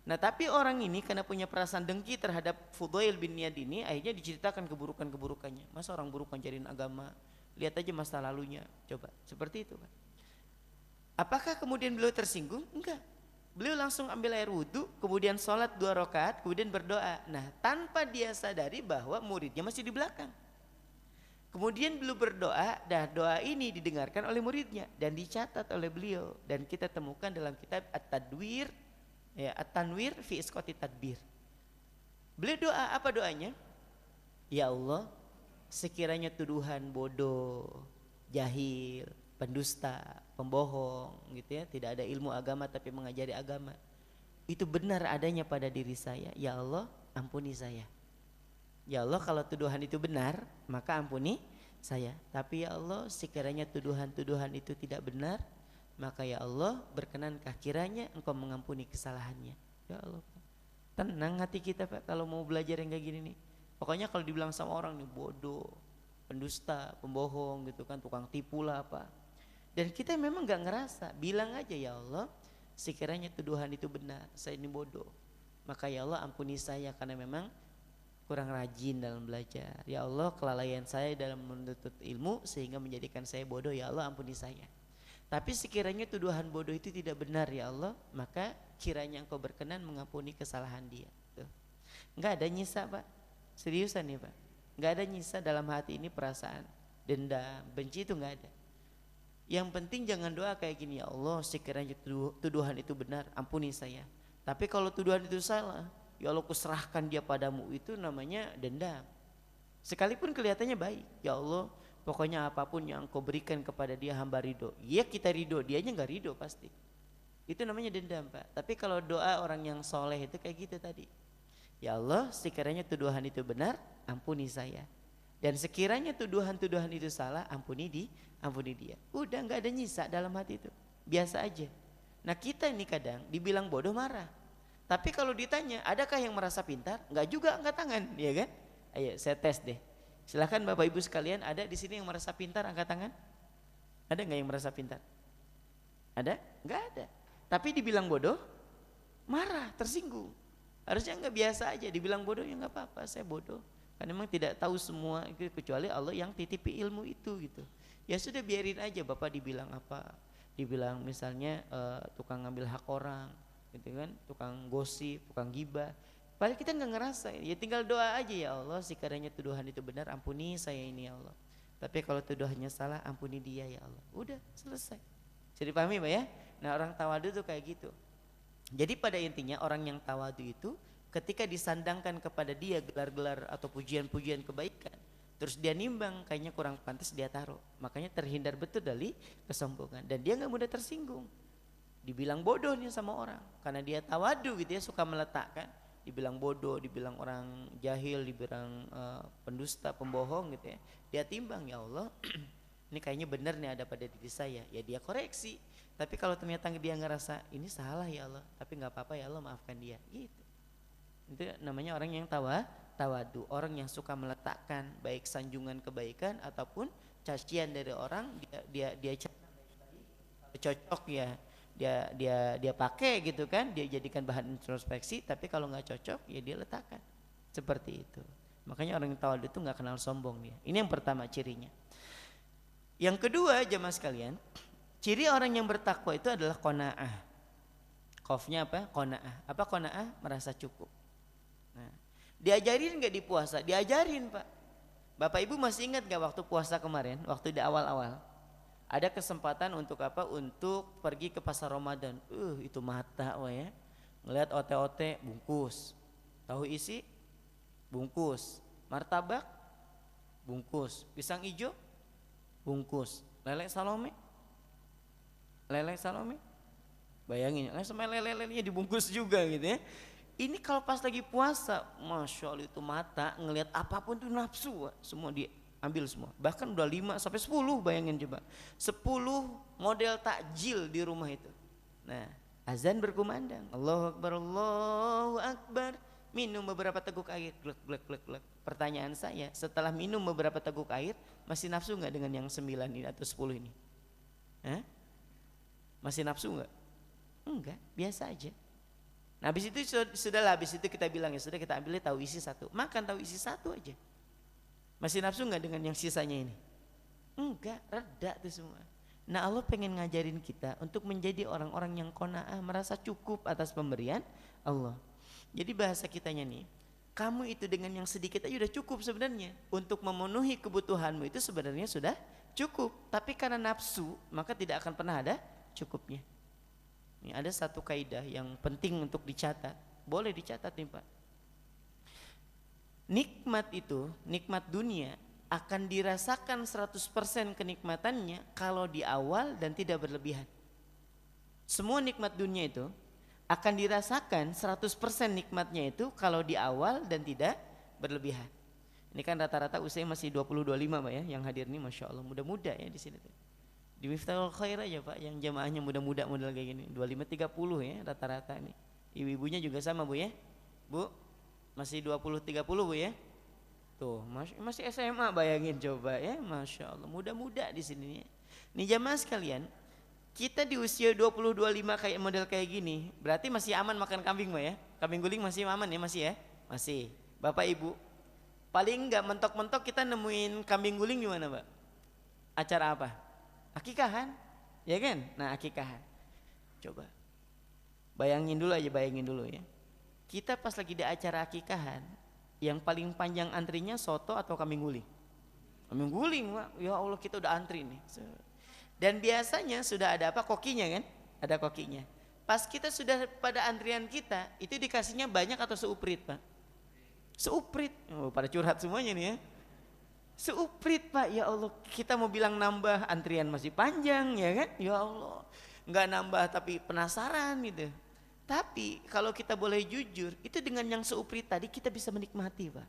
Speaker 1: Nah tapi orang ini karena punya perasaan dengki terhadap Fudail bin Iyad ini, akhirnya diceritakan keburukan-keburukannya. Masa orang buruk ngajarin agama, lihat aja masa lalunya, coba seperti itu Pak. Apakah kemudian beliau tersinggung? Enggak. Beliau langsung ambil air wudhu, kemudian sholat 2 rakaat, kemudian berdoa. Nah tanpa dia sadari bahwa muridnya masih di belakang. Kemudian beliau berdoa, dan doa ini didengarkan oleh muridnya dan dicatat oleh beliau, dan kita temukan dalam kitab At-Tadwir, ya, At-Tanwir fi Isqati Tadbir. Beliau doa, apa doanya? Ya Allah, sekiranya tuduhan bodoh, jahil, pendusta, pembohong gitu ya, tidak ada ilmu agama tapi mengajari agama, itu benar adanya pada diri saya, ya Allah ampuni saya. Ya Allah kalau tuduhan itu benar maka ampuni saya. Tapi ya Allah sekiranya tuduhan-tuduhan itu tidak benar, maka ya Allah berkenankah kiranya engkau mengampuni kesalahannya. Ya Allah, tenang hati kita Pak kalau mau belajar yang kayak gini nih. Pokoknya kalau dibilang sama orang nih bodoh, pendusta, pembohong gitu kan, tukang tipu lah apa, dan kita memang gak ngerasa, bilang aja ya Allah sekiranya tuduhan itu benar, saya ini bodoh, maka ya Allah ampuni saya karena memang kurang rajin dalam belajar. Ya Allah kelalaian saya dalam menuntut ilmu sehingga menjadikan saya bodoh, ya Allah ampuni saya. Tapi sekiranya tuduhan bodoh itu tidak benar ya Allah, maka kiranya engkau berkenan mengampuni kesalahan dia. Tuh. Nggak ada nyisa Pak, seriusan nih Pak, nggak ada nyisa dalam hati ini perasaan dendam, benci, itu nggak ada. Yang penting jangan doa kayak gini, ya Allah sekiranya tuduhan itu benar ampuni saya, tapi kalau tuduhan itu salah ya Allah kuserahkan dia padamu, itu namanya dendam. Sekalipun kelihatannya baik, ya Allah pokoknya apapun yang engkau berikan kepada dia hamba ridho. Ya kita ridho, dianya gak ridho pasti. Itu namanya dendam Pak. Tapi kalau doa orang yang soleh itu kayak gitu tadi, ya Allah sekiranya tuduhan itu benar ampuni saya, dan sekiranya tuduhan-tuduhan itu salah ampuni dia. Udah gak ada nyisa dalam hati itu, biasa aja. Nah kita ini kadang dibilang bodoh marah, tapi kalau ditanya adakah yang merasa pintar, enggak juga angkat tangan, ya kan? Ayo saya tes deh. Silahkan Bapak Ibu sekalian, ada di sini yang merasa pintar, angkat tangan. Ada nggak yang merasa pintar? Ada? Nggak ada. Tapi dibilang bodoh, marah, tersinggung. Harusnya nggak, biasa aja, dibilang bodoh ya nggak apa-apa, saya bodoh. Karena memang tidak tahu semua, kecuali Allah yang titipi ilmu itu gitu. Ya sudah, biarin aja Bapak dibilang apa, dibilang misalnya tukang ngambil hak orang, gitu kan, tukang gosip, tukang gibah. Padahal kita nggak ngerasa, ya tinggal doa aja, ya Allah sekiranya tuduhan itu benar, ampuni saya ini ya Allah. Tapi kalau tuduhannya salah, ampuni dia ya Allah. Udah selesai. Jadi dipahami Pak ya? Nah orang tawadu tuh kayak gitu. Jadi pada intinya orang yang tawadu itu ketika disandangkan kepada dia gelar-gelar atau pujian-pujian kebaikan, terus dia nimbang kayaknya kurang pantas, dia taruh. Makanya terhindar betul dari kesombongan, dan dia nggak mudah tersinggung. Dibilang bodoh nih sama orang karena dia tawadu gitu ya, suka meletakkan. Dibilang bodoh, dibilang orang jahil, dibilang pendusta, pembohong gitu ya. Dia timbang, ya Allah ini kayaknya benar nih ada pada diri saya, ya dia koreksi. Tapi kalau ternyata dia ngerasa ini salah ya Allah, tapi nggak apa-apa ya Allah, maafkan dia. Gitu. Itu namanya orang yang tawadu, orang yang suka meletakkan baik sanjungan kebaikan ataupun cacian dari orang, dia cocok ya, dia pakai gitu kan, dia jadikan bahan introspeksi. Tapi kalau nggak cocok ya dia letakkan, seperti itu. Makanya orang yang tawadu itu nggak kenal sombong dia. Ini yang pertama cirinya. Yang kedua jemaah sekalian, ciri orang yang bertakwa itu adalah qanaah. Qafnya apa? Qanaah. Apa qanaah? Merasa cukup. Nah, diajarin nggak di puasa? Diajarin Pak. Bapak Ibu masih ingat nggak waktu puasa kemarin, waktu di awal-awal? Ada kesempatan untuk apa? Untuk pergi ke pasar Ramadan. Itu mata wah ya. Ngelihat ote-ote bungkus. Tahu isi bungkus. Martabak bungkus. Pisang hijau bungkus. Lele Salome. Bayangin, sama lele-lelenya dibungkus juga gitu ya. Ini kalau pas lagi puasa, Masya Allah itu mata ngelihat apapun tuh nafsu, semua diambil semua. Bahkan udah 5 sampai 10, bayangin coba. 10 model takjil di rumah itu. Nah, azan berkumandang. Allahu Akbar, Allahu Akbar. Minum beberapa teguk air, glek glek glek glek. Pertanyaan saya, setelah minum beberapa teguk air, masih nafsu nggak dengan yang 9 ini atau 10 ini? Masih nafsu nggak? Enggak, biasa aja. Nah habis itu sudahlah, habis itu kita bilang ya sudah, kita ambilnya tahu isi 1, makan tahu isi 1 aja. Masih nafsu nggak dengan yang sisanya ini? Enggak, reda tuh semua. Nah Allah pengen ngajarin kita untuk menjadi orang-orang yang qanaah, merasa cukup atas pemberian Allah. Jadi bahasa kitanya nih, kamu itu dengan yang sedikit aja udah cukup sebenarnya. Untuk memenuhi kebutuhanmu itu sebenarnya sudah cukup. Tapi karena nafsu, maka tidak akan pernah ada cukupnya. Ini ada satu kaidah yang penting untuk dicatat. Boleh dicatat nih Pak. Nikmat itu, nikmat dunia akan dirasakan 100% kenikmatannya kalau di awal dan tidak berlebihan. Semua nikmat dunia itu akan dirasakan 100% nikmatnya itu kalau di awal dan tidak berlebihan. Ini kan rata-rata usia masih 20-25 Pak ya, yang hadir ini Masya Allah muda-muda ya di sini tuh. Di Miftahul Khair aja Pak, yang jamaahnya muda-muda model kayak gini, 25-30 ya rata-rata nih. Ibu-ibunya juga sama Bu ya. Bu, masih 20-30 Bu ya. Tuh, masih SMA, bayangin coba ya, Masya Allah muda-muda di sini. Nih jamaah sekalian, kita di usia 20-25 kayak model kayak gini, berarti masih aman makan kambing Pak ya. Kambing guling masih aman ya, masih ya? Masih. Bapak Ibu, paling enggak mentok-mentok kita nemuin kambing guling di mana Pak? Acara apa? Akikahan, ya kan? Nah akikahan, coba bayangin dulu ya. Kita pas lagi di acara akikahan, yang paling panjang antrinya soto atau kambing guling? Kambing guling Pak, ya Allah kita udah antri nih. Dan biasanya sudah ada apa? Kokinya kan? Ada kokinya. Pas kita sudah pada antrian kita, itu dikasihnya banyak atau seuprit Pak? Seuprit, pada curhat semuanya nih ya. Seuprit Pak, ya Allah kita mau bilang nambah, antrian masih panjang ya kan, ya Allah nggak nambah tapi penasaran gitu. Tapi kalau kita boleh jujur, itu dengan yang seuprit tadi kita bisa menikmati Pak,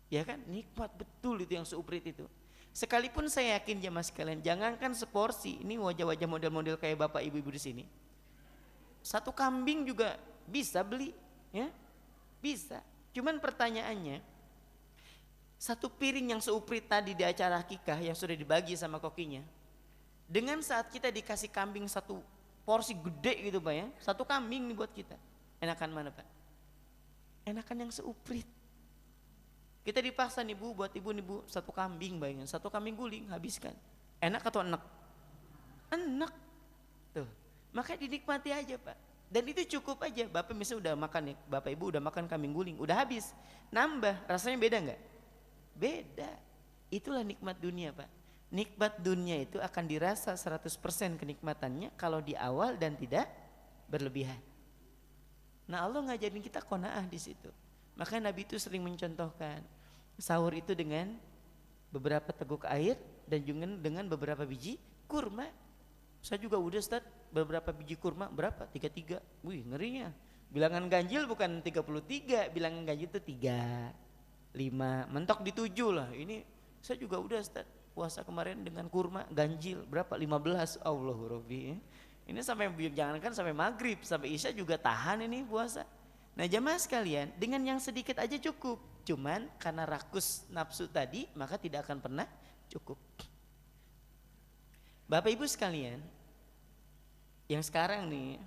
Speaker 1: ya kan, nikmat betul itu yang seuprit itu. Sekalipun saya yakin jamaah sekalian, jangankan seporsi, ini wajah-wajah model-model kayak bapak ibu-ibu di sini, 1 kambing juga bisa beli ya, bisa. Cuman pertanyaannya, Satu piring yang seuprit tadi di acara akikah yang sudah dibagi sama kokinya, dengan saat kita dikasih kambing satu porsi gede gitu Pak ya, satu kambing nih buat kita, enakan mana Pak? Enakan yang seuprit. Kita dipaksa nih Bu, buat ibu nih Bu, satu kambing, bayangin satu kambing guling habiskan. Enak atau enak? Enak tuh, makanya dinikmati aja Pak. Dan itu cukup aja. Bapak misalnya udah makan nih, Bapak Ibu udah makan kambing guling, udah habis, nambah, rasanya beda nggak? Beda. Itulah nikmat dunia Pak. Nikmat dunia itu akan dirasa 100% kenikmatannya kalau di awal dan tidak berlebihan. Nah Allah ngajarin kita qanaah di situ. Makanya Nabi itu sering mencontohkan sahur itu dengan beberapa teguk air dan juga dengan beberapa biji kurma. Saya juga udah Ustaz, beberapa biji kurma berapa? 33. Wih ngerinya. Bilangan ganjil bukan 33, bilangan ganjil itu 3, 5, mentok di 7 lah. Ini saya juga udah Ustaz, puasa kemarin dengan kurma ganjil berapa? 15. Allahu Rabbi. Ini sampai jangankan sampai maghrib, sampai isya juga tahan ini puasa. Nah jamaah sekalian, dengan yang sedikit aja cukup. Cuman karena rakus nafsu tadi, maka tidak akan pernah cukup. Bapak Ibu sekalian, yang sekarang nih,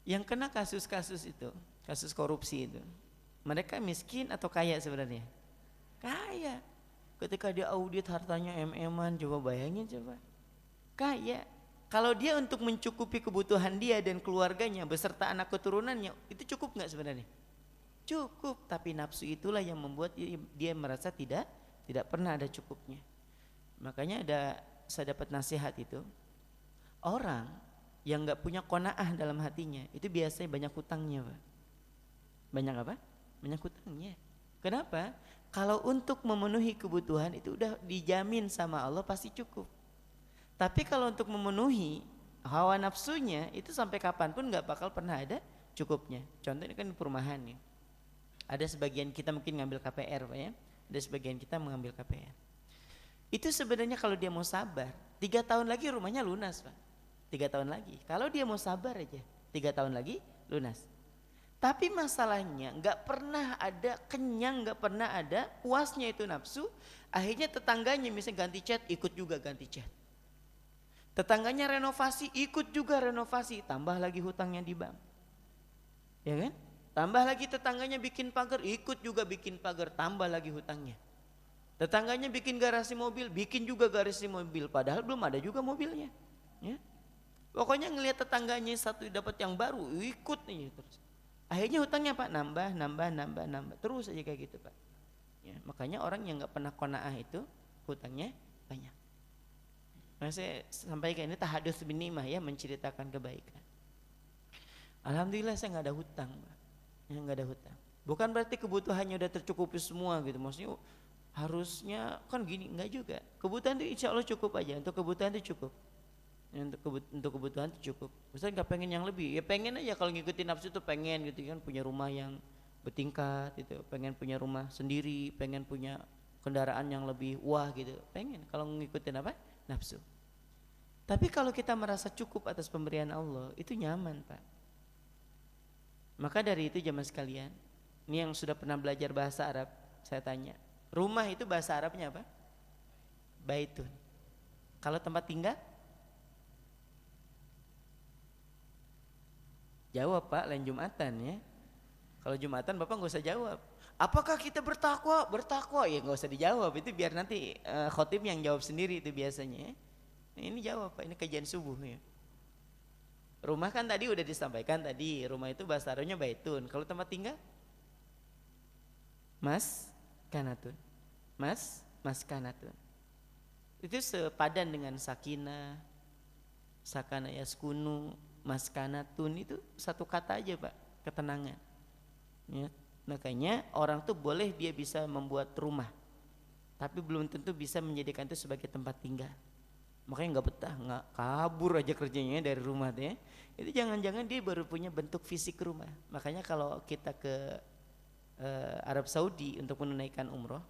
Speaker 1: yang kena kasus-kasus itu, kasus korupsi itu, mereka miskin atau kaya sebenarnya? Kaya. Ketika dia audit hartanya em-eman, coba bayangin coba. Kaya. Kalau dia untuk mencukupi kebutuhan dia dan keluarganya beserta anak keturunannya, itu cukup nggak sebenarnya? Cukup, tapi nafsu itulah yang membuat dia merasa tidak pernah ada cukupnya. Makanya saya dapat nasihat itu, orang yang nggak punya qanaah dalam hatinya itu biasanya banyak hutangnya Pak. Banyak apa? Banyak hutangnya. Kenapa? Kalau untuk memenuhi kebutuhan itu udah dijamin sama Allah pasti cukup. Tapi kalau untuk memenuhi hawa nafsunya itu sampai kapanpun nggak bakal pernah ada cukupnya. Contohnya kan di perumahan nih, ada sebagian kita mungkin ngambil KPR Pak ya, ada sebagian kita mengambil KPR. Itu sebenarnya kalau dia mau sabar, 3 tahun lagi rumahnya lunas Pak. 3 tahun lagi, kalau dia mau sabar aja 3 tahun lagi lunas. Tapi masalahnya nggak pernah ada kenyang, nggak pernah ada puasnya itu nafsu. Akhirnya tetangganya misalnya ganti cat, ikut juga ganti cat. Tetangganya renovasi, ikut juga renovasi, tambah lagi hutangnya di bank. Ya kan? Tambah lagi tetangganya bikin pagar, ikut juga bikin pagar, tambah lagi hutangnya. Tetangganya bikin garasi mobil, bikin juga garasi mobil, padahal belum ada juga mobilnya. Ya? Pokoknya ngelihat tetangganya satu dapat yang baru, ikut nih terus. Akhirnya hutangnya Pak nambah, terus aja kayak gitu Pak. Ya, makanya orang yang nggak pernah qanaah itu hutangnya banyak. Nah, saya sampaikan ini tahadus bin nimah ya, menceritakan kebaikan. Alhamdulillah saya nggak ada hutang, ya, nggak ada hutang. Bukan berarti kebutuhannya udah tercukupi semua gitu, maksudnya harusnya kan gini, nggak juga. Kebutuhan itu insya Allah cukup aja, untuk kebutuhan itu cukup. Ya, untuk kebutuhan itu cukup. Misalnya nggak pengen yang lebih, ya pengen aja kalau ngikutin nafsu itu pengen gitu kan, punya rumah yang bertingkat gitu, pengen punya rumah sendiri, pengen punya kendaraan yang lebih wah gitu, pengen kalau ngikutin apa? Nafsu. Tapi kalau kita merasa cukup atas pemberian Allah, itu nyaman Pak. Maka dari itu jamaah sekalian, ini yang sudah pernah belajar bahasa Arab, saya tanya, rumah itu bahasa Arabnya apa? Baitun. Kalau tempat tinggal? Jawab Pak, lain Jumatan ya. Kalau Jumatan Bapak nggak usah jawab. Apakah kita bertakwa? Bertakwa ya nggak usah dijawab, itu biar nanti khotib yang jawab sendiri itu biasanya. Ini jawab Pak, ini kajian subuh ya. Rumah kan tadi udah disampaikan tadi, rumah itu bahasa Arabnya baitun. Kalau tempat tinggal? Maskanatun. Maskanatun. Itu sepadan dengan sakinah, sakana yaskunu, maskanatun, itu satu kata aja Pak, ketenangan. Ya. Makanya orang tuh boleh dia bisa membuat rumah, tapi belum tentu bisa menjadikan itu sebagai tempat tinggal. Makanya nggak betah, nggak kabur aja kerjanya dari rumah tuh ya. Itu jangan-jangan dia baru punya bentuk fisik rumah. Makanya kalau kita ke Arab Saudi untuk menunaikan umroh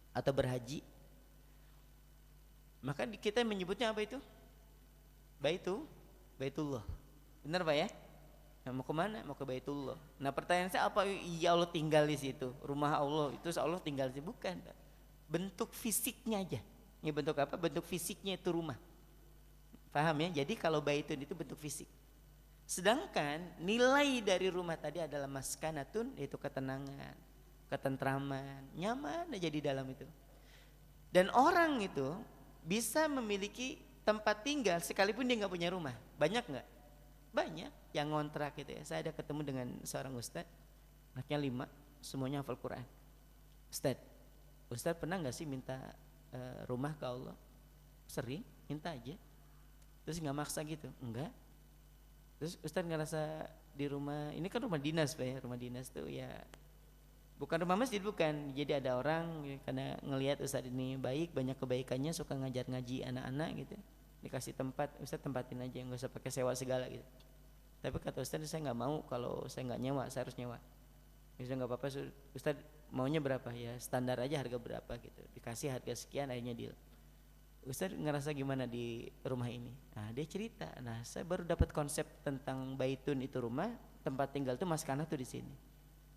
Speaker 1: atau berhaji, maka kita menyebutnya apa itu? Baitullah. Benar Pak ya? Nah, mau kemana? Mau ke Baitullah. Nah pertanyaan saya apa? Iya Allah tinggal di situ, rumah Allah itu Allah tinggal di situ, bukan? Bentuk fisiknya aja. Ini bentuk apa? Bentuk fisiknya itu rumah. Paham ya? Jadi kalau baitun itu bentuk fisik. Sedangkan nilai dari rumah tadi adalah maskanatun, yaitu ketenangan, ketentraman, nyaman aja di dalam itu. Dan orang itu bisa memiliki tempat tinggal sekalipun dia nggak punya rumah. Banyak nggak? Banyak yang ngontrak gitu ya. Saya ada ketemu dengan seorang ustadz, anaknya 5, semuanya hafal Quran. Ustadz pernah nggak sih minta rumah ke Allah? Sering, minta aja. Terus nggak maksa gitu? Enggak. Terus ustadz ngerasa di rumah, ini kan rumah dinas Pak ya, rumah dinas tuh ya bukan rumah masjid, bukan. Jadi ada orang karena ngelihat ustadz ini baik, banyak kebaikannya, suka ngajar ngaji anak-anak gitu, dikasih tempat, ustadz tempatin aja, nggak usah pakai sewa segala gitu. Tapi kata ustadz, saya nggak mau kalau saya nggak nyewa, saya harus nyewa. Ustadz nggak apa-apa, ustadz maunya berapa ya, standar aja harga berapa gitu, dikasih harga sekian, akhirnya deal. Ustadz ngerasa gimana di rumah ini? Nah dia cerita, nah saya baru dapat konsep tentang baitun itu rumah, tempat tinggal tuh maskanah tuh di sini.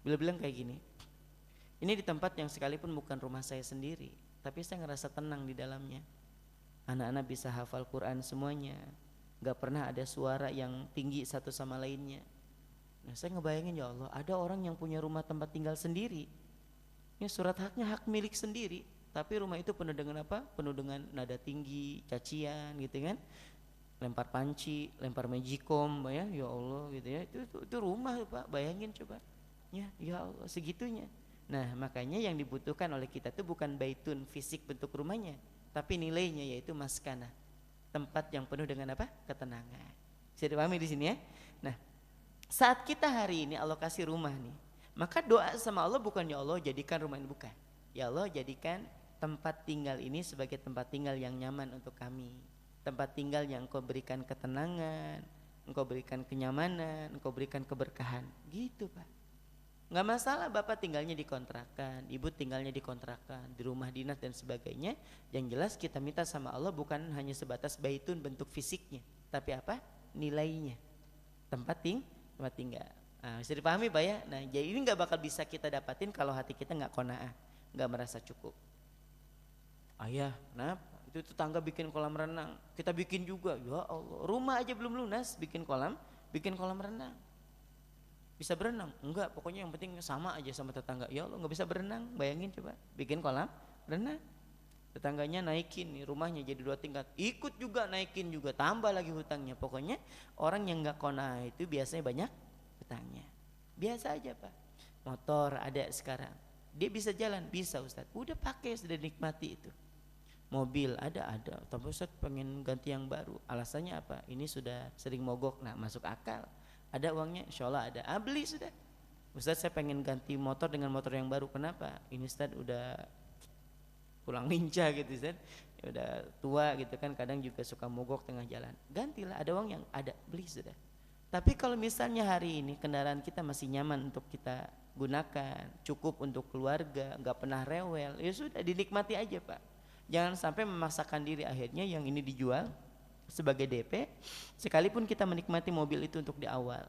Speaker 1: Beliau bilang kayak gini, ini di tempat yang sekalipun bukan rumah saya sendiri, tapi saya ngerasa tenang di dalamnya. Anak-anak bisa hafal Quran semuanya, gak pernah ada suara yang tinggi satu sama lainnya. Nah saya ngebayangin, ya Allah, ada orang yang punya rumah tempat tinggal sendiri, ya surat haknya hak milik sendiri, tapi rumah itu penuh dengan apa? Penuh dengan nada tinggi, cacian gitu kan, lempar panci, lempar magicom, ya Allah gitu ya. Itu rumah Pak, bayangin coba. Ya Allah segitunya. Nah makanya yang dibutuhkan oleh kita itu bukan baitun fisik bentuk rumahnya, tapi nilainya, yaitu maskanah, tempat yang penuh dengan apa? Ketenangan. Bisa dipahami di sini ya. Nah saat kita hari ini Allah kasih rumah nih, maka doa sama Allah bukan ya Allah jadikan rumah ini, bukan. Ya Allah jadikan tempat tinggal ini sebagai tempat tinggal yang nyaman untuk kami, tempat tinggal yang Engkau berikan ketenangan, Engkau berikan kenyamanan, Engkau berikan keberkahan, gitu Pak. Nggak masalah Bapak tinggalnya di kontrakan, Ibu tinggalnya di kontrakan, di rumah dinas dan sebagainya. Yang jelas kita minta sama Allah bukan hanya sebatas baitun bentuk fisiknya, tapi apa? Nilainya, tempat tinggal. Nah, bisa dipahami Pak ya. Nah jadi ini nggak bakal bisa kita dapatin kalau hati kita nggak qanaah, nggak merasa cukup. Ayah, kenapa? Itu tetangga bikin kolam renang, kita bikin juga. Ya Allah, rumah aja belum lunas, bikin kolam renang. Bisa berenang? Enggak, pokoknya yang penting sama aja sama tetangga. Ya Allah, nggak bisa berenang, bayangin coba, bikin kolam renang. Tetangganya naikin nih rumahnya jadi 2 tingkat, ikut juga naikin juga, tambah lagi hutangnya. Pokoknya orang yang nggak qanaah itu biasanya banyak hutangnya. Biasa aja Pak. Motor ada sekarang, dia bisa jalan, bisa Ustadz, udah pakai, sudah nikmati itu. Mobil ada, tapi Ustadz pengen ganti yang baru, alasannya apa? Ini sudah sering mogok. Nah masuk akal, ada uangnya, insya Allah ada, beli sudah. Ustadz saya pengen ganti motor dengan motor yang baru, kenapa? Ini Ustadz udah pulang lincah gitu Ustadz, ya udah tua gitu kan, kadang juga suka mogok tengah jalan, gantilah, ada uang yang ada, beli sudah. Tapi kalau misalnya hari ini kendaraan kita masih nyaman untuk kita gunakan, cukup untuk keluarga, nggak pernah rewel, ya sudah dinikmati aja Pak. Jangan sampai memaksakan diri, akhirnya yang ini dijual sebagai DP, sekalipun kita menikmati mobil itu untuk di awal,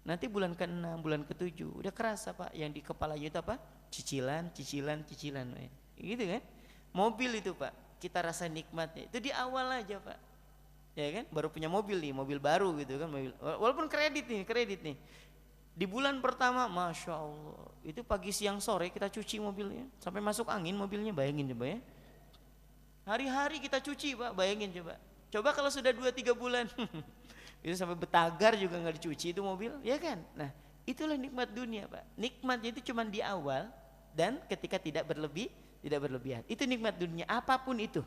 Speaker 1: nanti bulan ke-6, bulan ke-7 udah kerasa Pak, yang di kepalanya itu apa? Cicilan, gitu kan? Mobil itu Pak, kita rasa nikmatnya itu di awal aja Pak, ya kan? Baru punya mobil nih, mobil baru gitu kan, mobil walaupun kredit nih, di bulan pertama, masya Allah, itu pagi siang sore kita cuci mobilnya sampai masuk angin mobilnya, bayangin coba ya. Hari-hari kita cuci Pak, bayangin coba. Coba kalau sudah 2-3 bulan itu sampai betagar juga nggak dicuci itu mobil, ya kan? Nah itulah nikmat dunia Pak. Nikmatnya itu cuma di awal dan ketika tidak berlebihan. Itu nikmat dunia, apapun itu.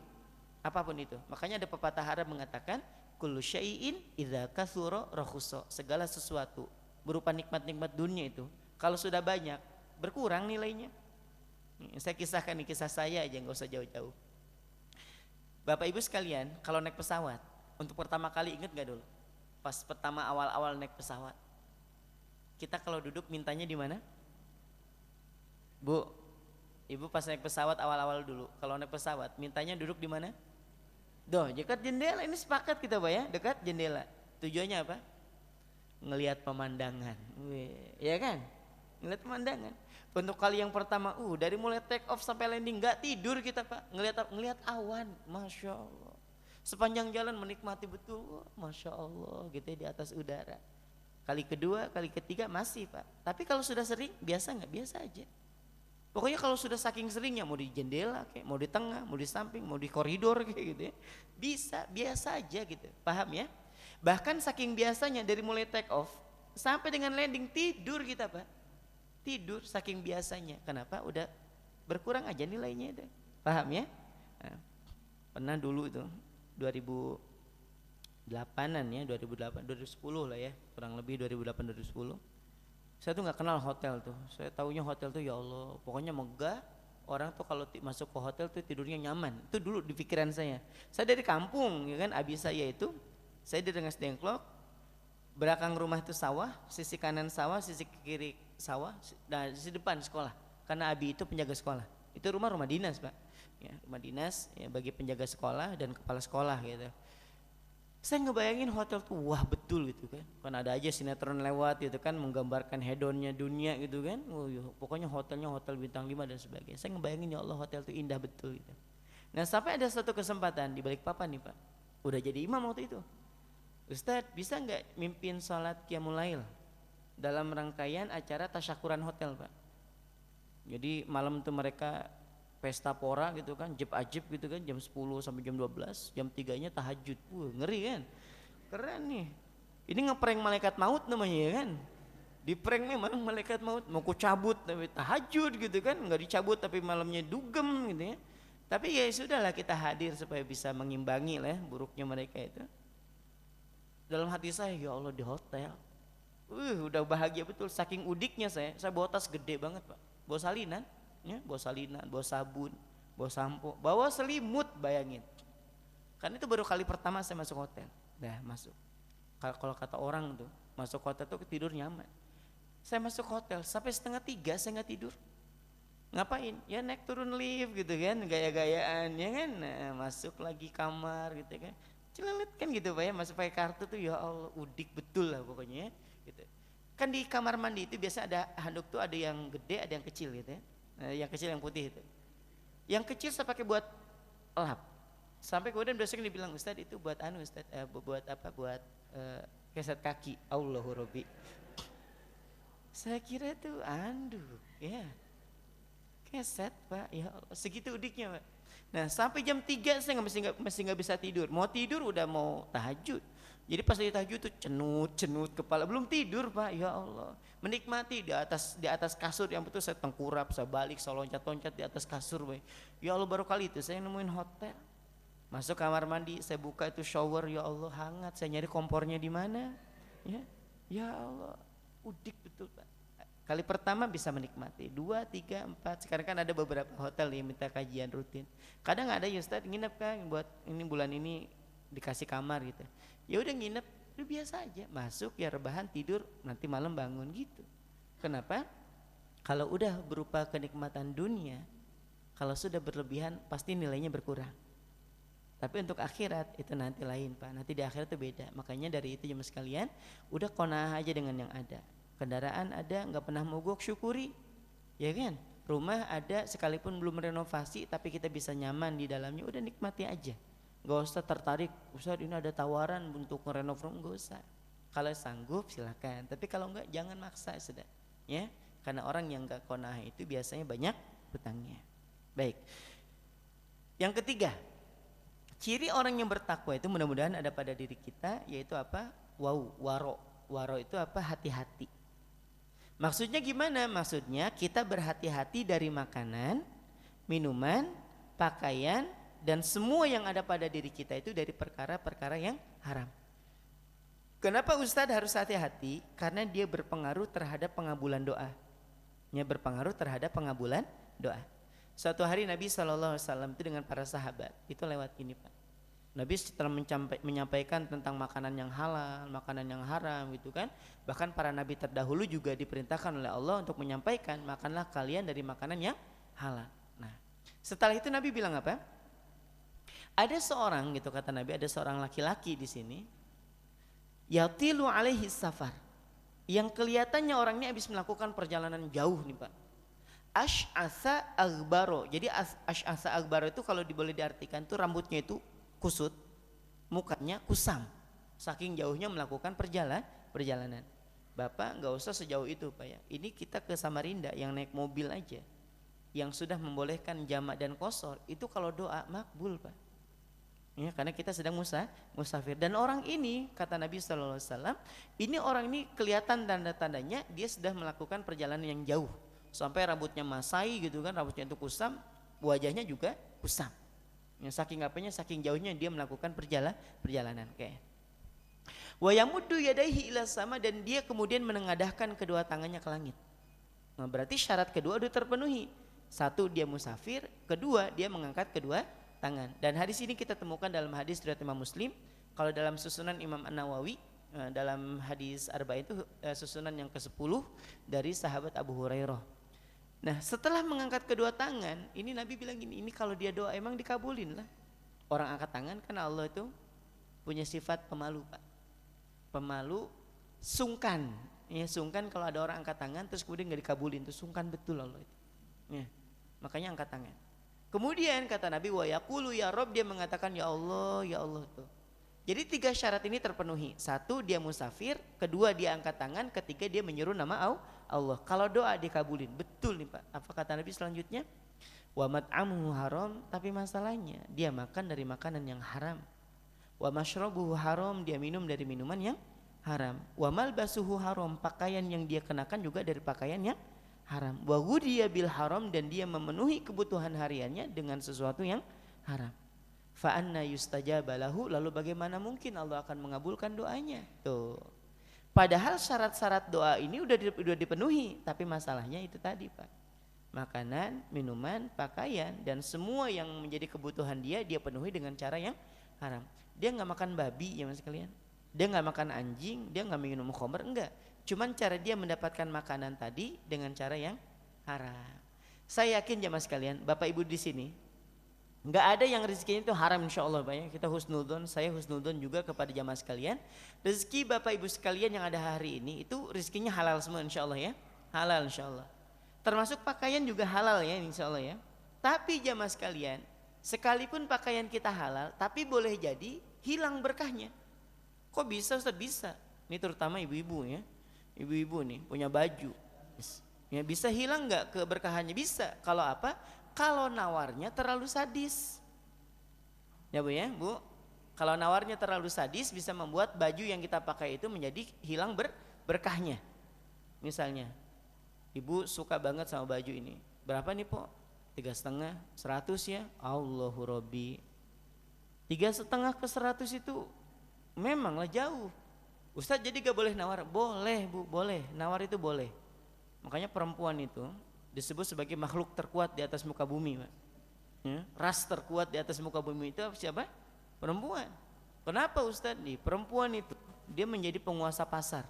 Speaker 1: Makanya ada pepatah Arab mengatakan, kullu syai'in idza katsura rakhusa. Segala sesuatu berupa nikmat-nikmat dunia itu kalau sudah banyak berkurang nilainya. Saya kisahkan nih, kisah saya aja, nggak usah jauh-jauh. Bapak Ibu sekalian, kalau naik pesawat untuk pertama kali, ingat gak dulu pas pertama awal-awal naik pesawat, kita kalau duduk mintanya di mana? Bu, Ibu pas naik pesawat awal-awal dulu, kalau naik pesawat mintanya duduk di mana? Dekat jendela. Ini sepakat kita Pak ya, dekat jendela. Tujuannya apa? ngelihat pemandangan. Ya kan? Ngelihat pemandangan. Untuk kali yang pertama, dari mulai take off sampai landing nggak tidur kita Pak, ngelihat awan, masya Allah. Sepanjang jalan menikmati betul, masya Allah, gitu ya, di atas udara. Kali kedua, kali ketiga masih Pak. Tapi kalau sudah sering, biasa nggak? Biasa aja. Pokoknya kalau sudah saking seringnya, mau di jendela, kayak mau di tengah, mau di samping, mau di koridor kayak gitu ya, bisa, biasa aja gitu, paham ya? Bahkan saking biasanya dari mulai take off sampai dengan landing tidur kita Pak. Tidur saking biasanya. Kenapa? Udah berkurang aja nilainya itu. Paham ya? Nah, pernah dulu itu 2008-an ya, 2008 2010 lah ya, kurang lebih 2008 2010. Saya tuh nggak kenal hotel tuh. Saya taunya hotel tuh ya Allah, pokoknya megah. Orang tuh kalau masuk ke hotel tuh tidurnya nyaman. Itu dulu di pikiran saya. Saya dari kampung ya kan, abi saya itu saya di Rengas Dengklok. Belakang rumah itu sawah, sisi kanan sawah, sisi kiri sawah, dan sisi depan sekolah. Karena abi itu penjaga sekolah. Itu rumah dinas Pak. Ya, rumah dinas ya, bagi penjaga sekolah dan kepala sekolah gitu. Saya ngebayangin hotel tuh wah betul gitu kan. Kan ada aja sinetron lewat gitu kan, menggambarkan hedonnya dunia gitu kan. Pokoknya hotelnya hotel bintang 5 dan sebagainya. Saya ngebayangin ya Allah hotel tuh indah betul gitu. Nah sampai ada satu kesempatan di Balikpapan nih Pak. Udah jadi imam waktu itu. Ustadz bisa nggak mimpin sholat qiyamul lail dalam rangkaian acara tasyakuran hotel Pak. Jadi malam itu mereka pesta pora gitu kan, jeb ajib gitu kan, jam 10 sampai jam 12, jam 3-nya tahajud. Ngeri kan? Keren nih. Ini ngeprank malaikat maut namanya ya kan. Di prank memang malaikat maut, mau ku cabut tapi tahajud gitu kan, nggak dicabut tapi malamnya dugem gitu ya. Tapi ya sudahlah kita hadir supaya bisa mengimbangi lah buruknya mereka itu. Dalam hati saya ya Allah di hotel, udah bahagia betul. Saking udiknya saya bawa tas gede banget Pak, bawa salinan, ya, bawa salinan, bawa sabun, bawa sampo, bawa selimut, bayangin. Kan itu baru kali pertama saya masuk hotel, dah masuk. Kalau kata orang tuh masuk hotel tuh tidur nyaman. Saya masuk hotel sampai 2:30 saya nggak tidur. Ngapain? Ya naik turun lift gitu kan, gaya-gayaan ya kan. Nah, masuk lagi kamar gitu kan. Celelet kan gitu Pak ya, masuk pakai kartu tuh ya Allah udik betul lah pokoknya ya, gitu. Kan di kamar mandi itu biasa ada handuk tuh, ada yang gede ada yang kecil gitu ya. Nah, yang kecil yang putih itu. Yang kecil saya pakai buat lap. Sampai kemudian besoknya dibilang Ustadz itu buat Ustadz buat apa? Buat keset kaki. Allahu Robbi. Saya kira itu ya. Keset Pak, ya Allah, segitu udiknya Pak. Nah sampai jam 3 saya masih nggak bisa tidur. Mau tidur udah mau tahajud. Jadi pas lagi tahajud tuh cenut kepala, belum tidur Pak. Ya Allah, menikmati di atas kasur yang betul saya tengkurap, saya balik, saya loncat-loncat di atas kasur Pak. Ya Allah baru kali itu saya nemuin hotel. Masuk kamar mandi, saya buka itu shower, ya Allah hangat. Saya nyari kompornya di mana? Ya Allah, udik betul Pak. Kali pertama bisa menikmati, 2, 3, 4. Sekarang kan ada beberapa hotel yang minta kajian rutin. Kadang ada ya Ustadz nginep kan, buat ini bulan ini dikasih kamar gitu. Ya udah nginep, udah biasa aja. Masuk ya rebahan tidur, nanti malam bangun gitu. Kenapa? Kalau udah berupa kenikmatan dunia, kalau sudah berlebihan pasti nilainya berkurang. Tapi untuk akhirat itu nanti lain Pak. Nanti di akhirat itu beda. Makanya dari itu jemaah sekalian, udah qanaah aja dengan yang ada. Kendaraan ada, nggak pernah mogok, syukuri, ya kan? Rumah ada, sekalipun belum renovasi, tapi kita bisa nyaman di dalamnya, udah nikmati aja. Gak usah tertarik, Ustadz ini ada tawaran untuk merenov rumah, gak usah. Kalau sanggup silakan, tapi kalau enggak jangan maksa sudah, ya. Karena orang yang nggak qanaah itu biasanya banyak hutangnya. Baik. Yang ketiga, ciri orang yang bertakwa itu mudah-mudahan ada pada diri kita, yaitu apa? Waro. Waro itu apa? Hati-hati. Maksudnya gimana? Maksudnya kita berhati-hati dari makanan, minuman, pakaian, dan semua yang ada pada diri kita itu dari perkara-perkara yang haram. Kenapa Ustadz harus hati-hati? Karena dia berpengaruh terhadap pengabulan doa. Berpengaruh terhadap pengabulan doa. Suatu hari Nabi SAW itu dengan para sahabat itu lewat ini Pak. Nabi setelah menyampaikan tentang makanan yang halal, makanan yang haram gitu kan. Bahkan para nabi terdahulu juga diperintahkan oleh Allah untuk menyampaikan makanlah kalian dari makanan yang halal. Nah, setelah itu Nabi bilang apa? Ada seorang gitu kata Nabi, ada seorang laki-laki di sini. Yatilu alaihi safar. yang kelihatannya orang ini habis melakukan perjalanan jauh nih Pak. Ash'asa aghbaro. Jadi ash'asa aghbaro itu kalau boleh diartikan tuh rambutnya itu kusut, mukanya kusam. Saking jauhnya melakukan perjalanan. Bapak nggak usah sejauh itu Pak ya. Ini kita ke Samarinda yang naik mobil aja, yang sudah membolehkan jamak dan qashar, itu kalau doa makbul Pak. Ya, karena kita sedang musafir. Dan orang ini kata Nabi SAW, ini orang ini kelihatan tanda-tandanya dia sudah melakukan perjalanan yang jauh. Sampai rambutnya masai gitu kan, rambutnya itu kusam, wajahnya juga kusam. Ya, saking apanya, saking jauhnya dia melakukan perjalanan kayak. Wa yamuddu yadayhi ila sama, dan dia kemudian menengadahkan kedua tangannya ke langit. Nah, berarti syarat kedua sudah terpenuhi. Satu, dia musafir, kedua dia mengangkat kedua tangan. Dan hadis ini kita temukan dalam hadis riwayat Imam Muslim. Kalau dalam susunan Imam An-Nawawi, dalam hadis Arba'in itu susunan yang ke-10 dari sahabat Abu Hurairah. Nah, setelah mengangkat kedua tangan, ini Nabi bilang gini, ini kalau dia doa emang dikabulin lah. Orang angkat tangan karena Allah itu punya sifat pemalu Pak. Pemalu, sungkan. Ya, sungkan kalau ada orang angkat tangan terus kemudian gak dikabulin, itu sungkan betul Allah itu. Ya, makanya angkat tangan. Kemudian kata Nabi, wa yaqulu ya Rabb, dia mengatakan ya Allah tuh. Jadi 3 syarat ini terpenuhi. 1, dia musafir, kedua dia angkat tangan, ketiga dia menyeru nama Allah. Kalau doa dikabulin, betul nih Pak. Apa kata Nabi selanjutnya? Wa mat'amuhu haram, tapi masalahnya dia makan dari makanan yang haram. Wa mashrabuhu haram, dia minum dari minuman yang haram. Wa malbasuhu haram, pakaian yang dia kenakan juga dari pakaian yang haram. Wa ghudiya bil haram, dan dia memenuhi kebutuhan hariannya dengan sesuatu yang haram. Fa anna yustajaba lahu, lalu bagaimana mungkin Allah akan mengabulkan doanya? Tuh. Padahal syarat-syarat doa ini udah dipenuhi, tapi masalahnya itu tadi Pak. Makanan, minuman, pakaian, dan semua yang menjadi kebutuhan dia penuhi dengan cara yang haram. Dia nggak makan babi ya Mas sekalian. Dia nggak makan anjing, dia nggak minum khamr, enggak. Cuman cara dia mendapatkan makanan tadi dengan cara yang haram. Saya yakin jemaah sekalian, Bapak Ibu di sini nggak ada yang rezekinya itu haram insya Allah Pak ya. Kita husnudon, saya husnudon juga kepada jamaah sekalian. Rezeki Bapak Ibu sekalian yang ada hari ini itu rezekinya halal semua insya Allah ya. Halal insya Allah. Termasuk pakaian juga halal ya insya Allah ya. Tapi jamaah sekalian, sekalipun pakaian kita halal, tapi boleh jadi hilang berkahnya. Kok bisa Ustaz? Bisa. Ini terutama ibu-ibu ya. Ibu-ibu nih punya baju. Ya, bisa hilang nggak keberkahannya? Bisa. Kalau apa? Kalau nawarnya terlalu sadis. Ya Bu ya, Bu. Kalau nawarnya terlalu sadis bisa membuat baju yang kita pakai itu menjadi hilang berkahnya. Misalnya, Ibu suka banget sama baju ini. Berapa nih Po? 3,5, 100 ya? Allahu Robbi. 3,5 ke 100 itu memanglah jauh. Ustadz jadi gak boleh nawar? Boleh Bu, boleh. Nawar itu boleh. Makanya perempuan itu disebut sebagai makhluk terkuat di atas muka bumi Pak. Ya, ras terkuat di atas muka bumi itu siapa? Perempuan. Kenapa Ustadz? Di perempuan itu dia menjadi penguasa pasar.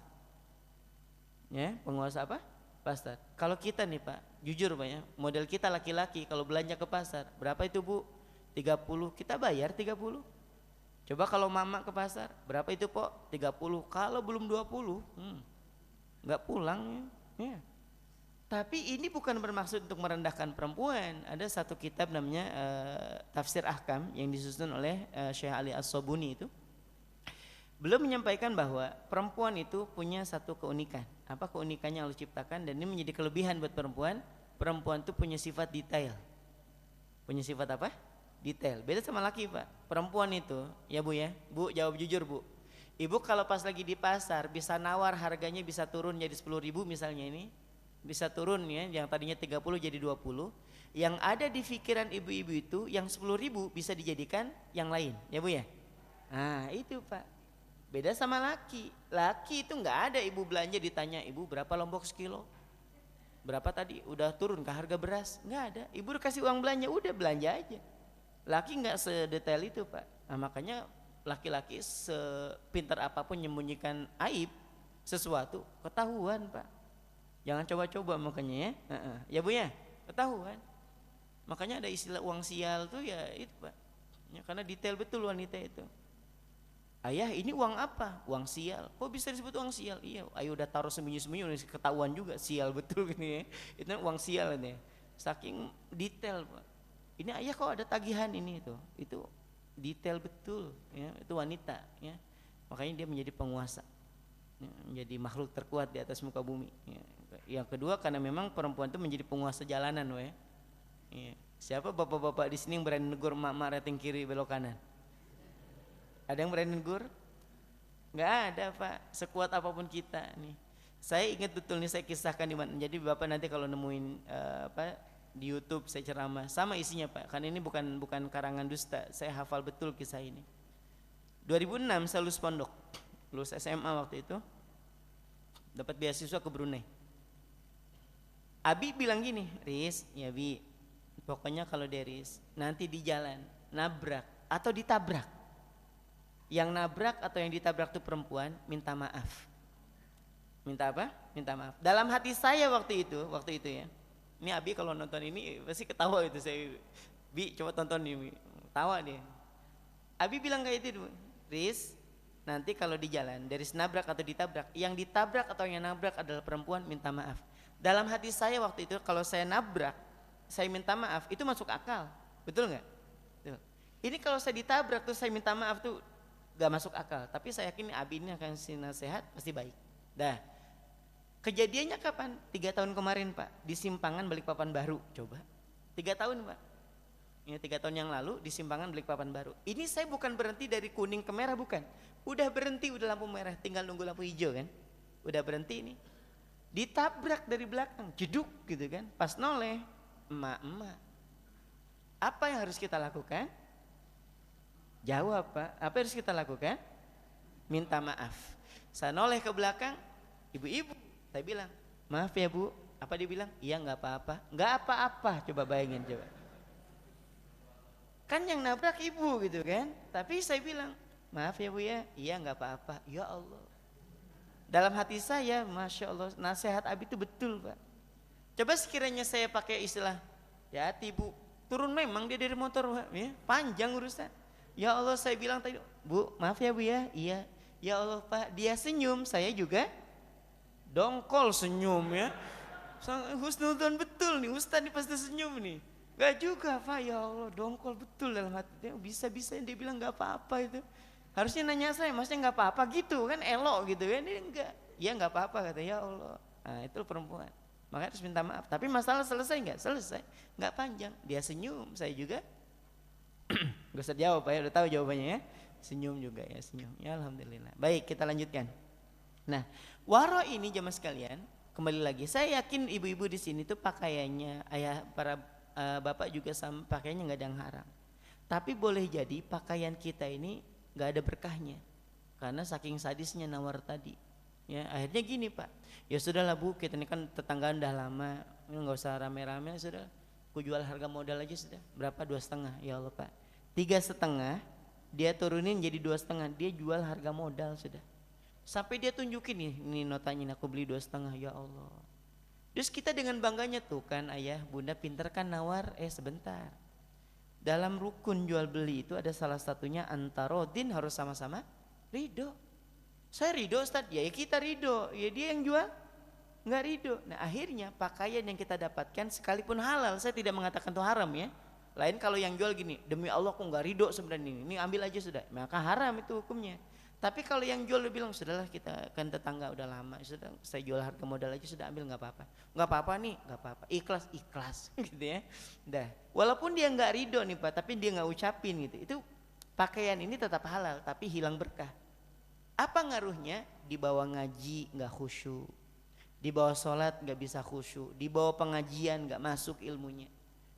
Speaker 1: Ya, penguasa apa? Pasar. Kalau kita nih Pak, jujur Pak ya, model kita laki-laki kalau belanja ke pasar, berapa itu Bu? 30, kita bayar 30. Coba kalau mama ke pasar, berapa itu Po? 30. Kalau belum 20, nggak pulang ya. Tapi ini bukan bermaksud untuk merendahkan perempuan. Ada satu kitab namanya Tafsir Ahkam yang disusun oleh Syekh Ali As-Sobuni itu. Beliau menyampaikan bahwa perempuan itu punya satu keunikan. Apa keunikannya yang Allah ciptakan, dan ini menjadi kelebihan buat perempuan. Perempuan itu punya sifat detail. Punya sifat apa? Detail. Beda sama laki Pak. Perempuan itu, ya Bu ya. Bu jawab jujur Bu. Ibu kalau pas lagi di pasar bisa nawar harganya bisa turun jadi 10.000 misalnya ini. Bisa turun ya, yang tadinya 30 jadi 20. Yang ada di pikiran ibu-ibu itu yang 10.000 bisa dijadikan yang lain, ya Bu ya. Nah itu Pak, beda sama laki. Laki itu nggak ada ibu belanja ditanya, ibu berapa lombok sekilo, berapa tadi udah turun ke harga beras, nggak ada. Ibu kasih uang belanja, udah belanja aja. Laki nggak sedetail itu Pak. Nah makanya laki-laki sepintar apapun menyembunyikan aib sesuatu ketahuan Pak. Jangan coba-coba makanya ya. Ya Bu ya, ketahuan. Makanya ada istilah uang sial tuh ya itu Pak. Ya, karena detail betul wanita itu. Ayah ini uang apa? Uang sial. Kok bisa disebut uang sial? Iya, ayo udah taruh sembunyi-sembunyi udah ketahuan juga sial betul gini ya. Itu uang sial ini. Saking detail, Pak. Ini ayah kok ada tagihan ini itu. Itu detail betul ya, itu wanita ya. Makanya dia menjadi penguasa. Ya, menjadi makhluk terkuat di atas muka bumi ya. Yang kedua karena memang perempuan itu menjadi penguasa jalanan we. Ya. Siapa bapak-bapak di sini yang berani negur emak-emak rating kiri belok kanan? Ada yang berani negur? Nggak ada Pak, sekuat apapun kita nih. Saya ingat betul nih, saya kisahkan di mana. Jadi Bapak nanti kalau nemuin di YouTube saya ceramah sama isinya Pak. Karena ini bukan karangan dusta, saya hafal betul kisah ini. 2006 saya lulus pondok, lulus SMA waktu itu, dapat beasiswa ke Brunei. Abi bilang gini, Riz, ya Bi, pokoknya kalau Riz nanti di jalan nabrak atau ditabrak, yang nabrak atau yang ditabrak itu perempuan, minta maaf. Minta apa? Minta maaf. Dalam hati saya waktu itu ya. Ini Abi kalau nonton ini pasti ketawa itu saya. Bi coba tonton ini, tawa dia. Abi bilang kayak itu, Riz, nanti kalau di jalan dari nabrak atau ditabrak, yang ditabrak atau yang nabrak adalah perempuan, minta maaf. Dalam hati saya waktu itu kalau saya nabrak, saya minta maaf, itu masuk akal, betul nggak? Ini kalau saya ditabrak tuh saya minta maaf tuh gak masuk akal, tapi saya yakin Abi ini akan kasih nasihat pasti baik. Dah, kejadiannya kapan? 3 tahun kemarin Pak, di Simpangan Balikpapan Baru. Coba 3 tahun Pak, ini 3 tahun yang lalu di Simpangan Balikpapan Baru. Ini saya bukan berhenti dari kuning ke merah, bukan, udah berhenti, udah lampu merah, tinggal nunggu lampu hijau kan, udah berhenti. Ini ditabrak dari belakang, jeduk gitu kan. Pas noleh, emak-emak, apa yang harus kita lakukan? Jawab Pak, apa yang harus kita lakukan? Minta maaf. Saya noleh ke belakang, ibu-ibu, saya bilang, maaf ya Bu. Apa dia bilang? Iya nggak apa-apa. Nggak apa-apa, coba bayangin coba. Kan yang nabrak ibu gitu kan. Tapi saya bilang, maaf ya Bu ya. Iya nggak apa-apa. Ya Allah. Dalam hati saya, Masya Allah, nasihat Abi itu betul Pak. Coba sekiranya saya pakai istilah, ya hati Bu, turun memang dia dari motor ya, panjang urusan. Ya Allah, saya bilang tadi, Bu maaf ya Bu ya. Iya. Ya Allah Pak, dia senyum, saya juga dongkol senyum ya. Husnudon betul nih, Ustaz nih pasti senyum nih. Gak juga Pak, ya Allah dongkol betul dalam hati. Bisa-bisa dia bilang gak apa-apa itu. Harusnya nanya saya, maksudnya gak apa-apa gitu kan, elok gitu kan. Ini enggak, ya gak apa-apa kata, ya Allah. Nah itu perempuan, makanya harus minta maaf. Tapi masalah selesai nggak? Selesai, nggak panjang. Dia senyum, saya juga gak usah jawab Pak ya, udah tahu jawabannya ya. Senyum juga ya, senyum ya, alhamdulillah. Baik, kita lanjutkan. Nah, waro ini jamaah sekalian, kembali lagi, saya yakin ibu-ibu di sini tuh pakaiannya, ayah para bapak juga sama, pakaiannya nggak ada yang haram. Tapi boleh jadi pakaian kita ini nggak ada berkahnya, karena saking sadisnya nawar tadi. Ya, akhirnya gini Pak, ya sudahlah Bu, kita ini kan tetanggaan udah lama, nggak usah rame-rame, sudah. Ku jual harga modal aja sudah. Berapa? 2,5. Ya Allah Pak, 3,5 dia turunin jadi 2,5, dia jual harga modal sudah. Sampai dia tunjukin nih, ini notanya, aku beli 2,5. Ya Allah. Terus kita dengan bangganya tuh kan, ayah bunda pinter kan nawar. Sebentar, dalam rukun jual beli itu ada salah satunya antarodin, harus sama-sama ridho. Saya ridho Ustaz, ya kita ridho, ya dia yang jual nggak ridho. Nah akhirnya pakaian yang kita dapatkan sekalipun halal, saya tidak mengatakan itu haram ya. Lain kalau yang jual gini, demi Allah aku nggak ridho sebenarnya ini ambil aja sudah, maka haram itu hukumnya. Tapi kalau yang jual bilang, sudahlah kita kan tetangga udah lama, sudah saya jual harga modal aja sudah, ambil, nggak apa-apa. Nggak apa-apa nih, nggak apa-apa, ikhlas gitu ya. Dah, walaupun dia nggak ridho nih Pak, tapi dia nggak ucapin gitu, itu pakaian ini tetap halal tapi hilang berkah. Apa ngaruhnya? Dibawa ngaji nggak khusyuk, dibawa sholat nggak bisa khusyuk, dibawa pengajian nggak masuk ilmunya,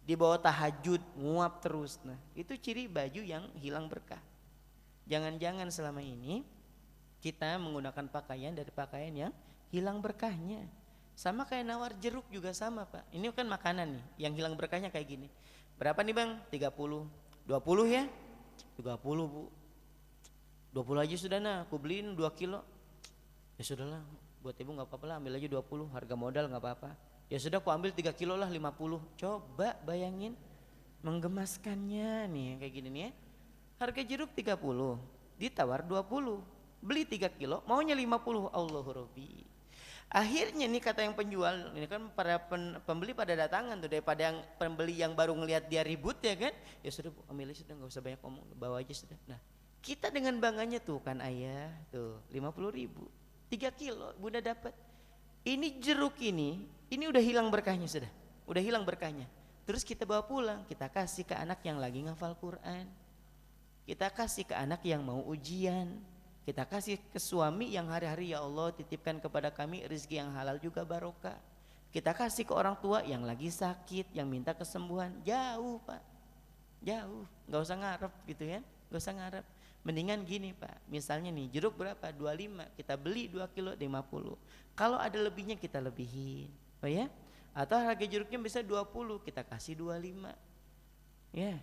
Speaker 1: dibawa tahajud nguap terus. Nah itu ciri baju yang hilang berkah. Jangan-jangan selama ini kita menggunakan pakaian dari pakaian yang hilang berkahnya. Sama kayak nawar jeruk juga sama Pak. Ini kan makanan nih, yang hilang berkahnya kayak gini. Berapa nih Bang? 30. 20 ya? 30 Bu. 20 aja sudah, nah aku beliin 2 kilo. Ya sudahlah, buat ibu gak apa-apa lah, ambil aja 20, harga modal gak apa-apa. Ya sudah, aku ambil 3 kilo lah, 50. Coba bayangin menggemaskannya nih kayak gini nih ya. Harga jeruk 30, ditawar 20. Beli 3 kilo, maunya 50. Allahu Rabbi. Akhirnya nih kata yang penjual, ini kan para pembeli pada datangan tuh, daripada yang pembeli yang baru ngelihat dia ribut ya kan, ya sudah Bu, ambil sudah, nggak usah banyak ngomong, bawa aja sudah. Nah kita dengan bangganya tuh kan ayah tuh 50.000, 3 kilo bunda dapat. Ini jeruk ini udah hilang berkahnya sudah, udah hilang berkahnya. Terus kita bawa pulang, kita kasih ke anak yang lagi ngafal Quran, kita kasih ke anak yang mau ujian, kita kasih ke suami yang hari-hari ya Allah titipkan kepada kami rezeki yang halal juga barokah. Kita kasih ke orang tua yang lagi sakit, yang minta kesembuhan. Jauh Pak, jauh, nggak usah ngarep gitu ya, nggak usah ngarep. Mendingan gini Pak, misalnya nih jeruk berapa? 25, kita beli 2 kilo 50. Kalau ada lebihnya kita lebihin, oh ya. Atau harga jeruknya bisa 20, kita kasih 25. Ya.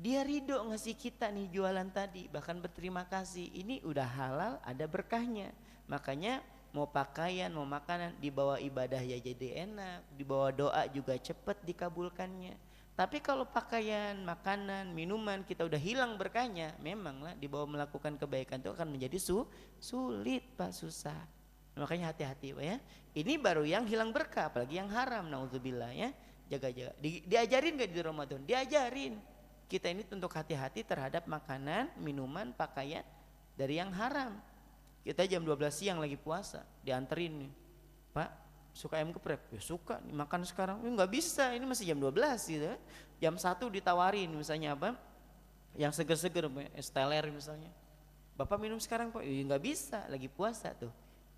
Speaker 1: Dia ridho ngasih kita nih jualan tadi, bahkan berterima kasih. Ini udah halal, ada berkahnya. Makanya mau pakaian, mau makanan, dibawa ibadah ya jadi enak, dibawa doa juga cepat dikabulkannya. Tapi kalau pakaian, makanan, minuman kita udah hilang berkahnya, memanglah dibawa melakukan kebaikan itu akan menjadi sulit Pak, susah. Makanya hati-hati Pak ya. Ini baru yang hilang berkah, apalagi yang haram, naudzubillah ya. Jaga-jaga. Diajarin gak di Ramadan? Diajarin. Kita ini untuk hati-hati terhadap makanan, minuman, pakaian dari yang haram. Kita jam 12 siang lagi puasa, dianterin nih, Pak suka ayam geprek? Ya suka, nih, makan sekarang. Ya, nggak bisa, ini masih jam 12 gitu. Jam 1 ditawarin misalnya apa? Yang seger-seger, es teler misalnya. Bapak minum sekarang Pak? Ya nggak bisa, lagi puasa tuh.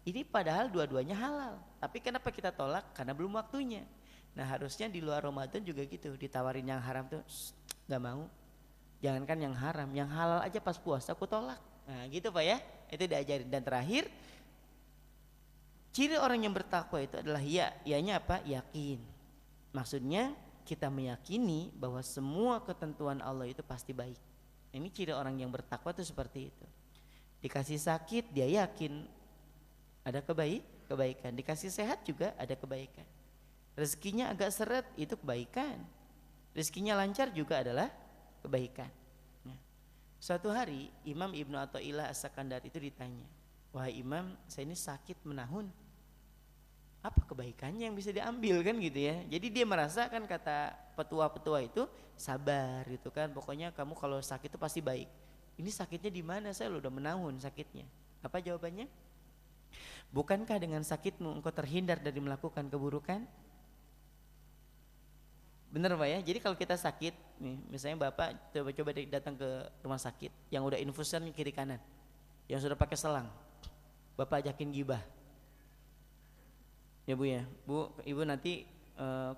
Speaker 1: Ini padahal dua-duanya halal. Tapi kenapa kita tolak? Karena belum waktunya. Nah harusnya di luar Ramadan juga gitu, ditawarin yang haram tuh nggak mau. Jangankan yang haram, yang halal aja pas puasa aku tolak. Nah gitu Pak ya, itu diajarin. Dan terakhir, ciri orang yang bertakwa itu adalah ianya apa? Yakin. Maksudnya kita meyakini bahwa semua ketentuan Allah itu pasti baik. Ini ciri orang yang bertakwa itu seperti itu. Dikasih sakit dia yakin ada kebaikan. Dikasih sehat juga ada kebaikan. Rezekinya agak seret itu kebaikan. Rezekinya lancar juga adalah kebaikan. Nah, suatu hari Imam Ibnu Athaillah As-Sakandar itu ditanya, wahai Imam, saya ini sakit menahun, apa kebaikannya yang bisa diambil kan gitu ya. Jadi dia merasa kan kata petua-petua itu sabar gitu kan, pokoknya kamu kalau sakit itu pasti baik. Ini sakitnya di mana? Saya udah menahun sakitnya. Apa jawabannya? Bukankah dengan sakitmu engkau terhindar dari melakukan keburukan? Bener Pak ya, jadi kalau kita sakit nih, misalnya Bapak coba-coba datang ke rumah sakit yang udah infusan kiri kanan, yang sudah pakai selang, Bapak ajakin gibah, ya Bu ya, Bu, Ibu nanti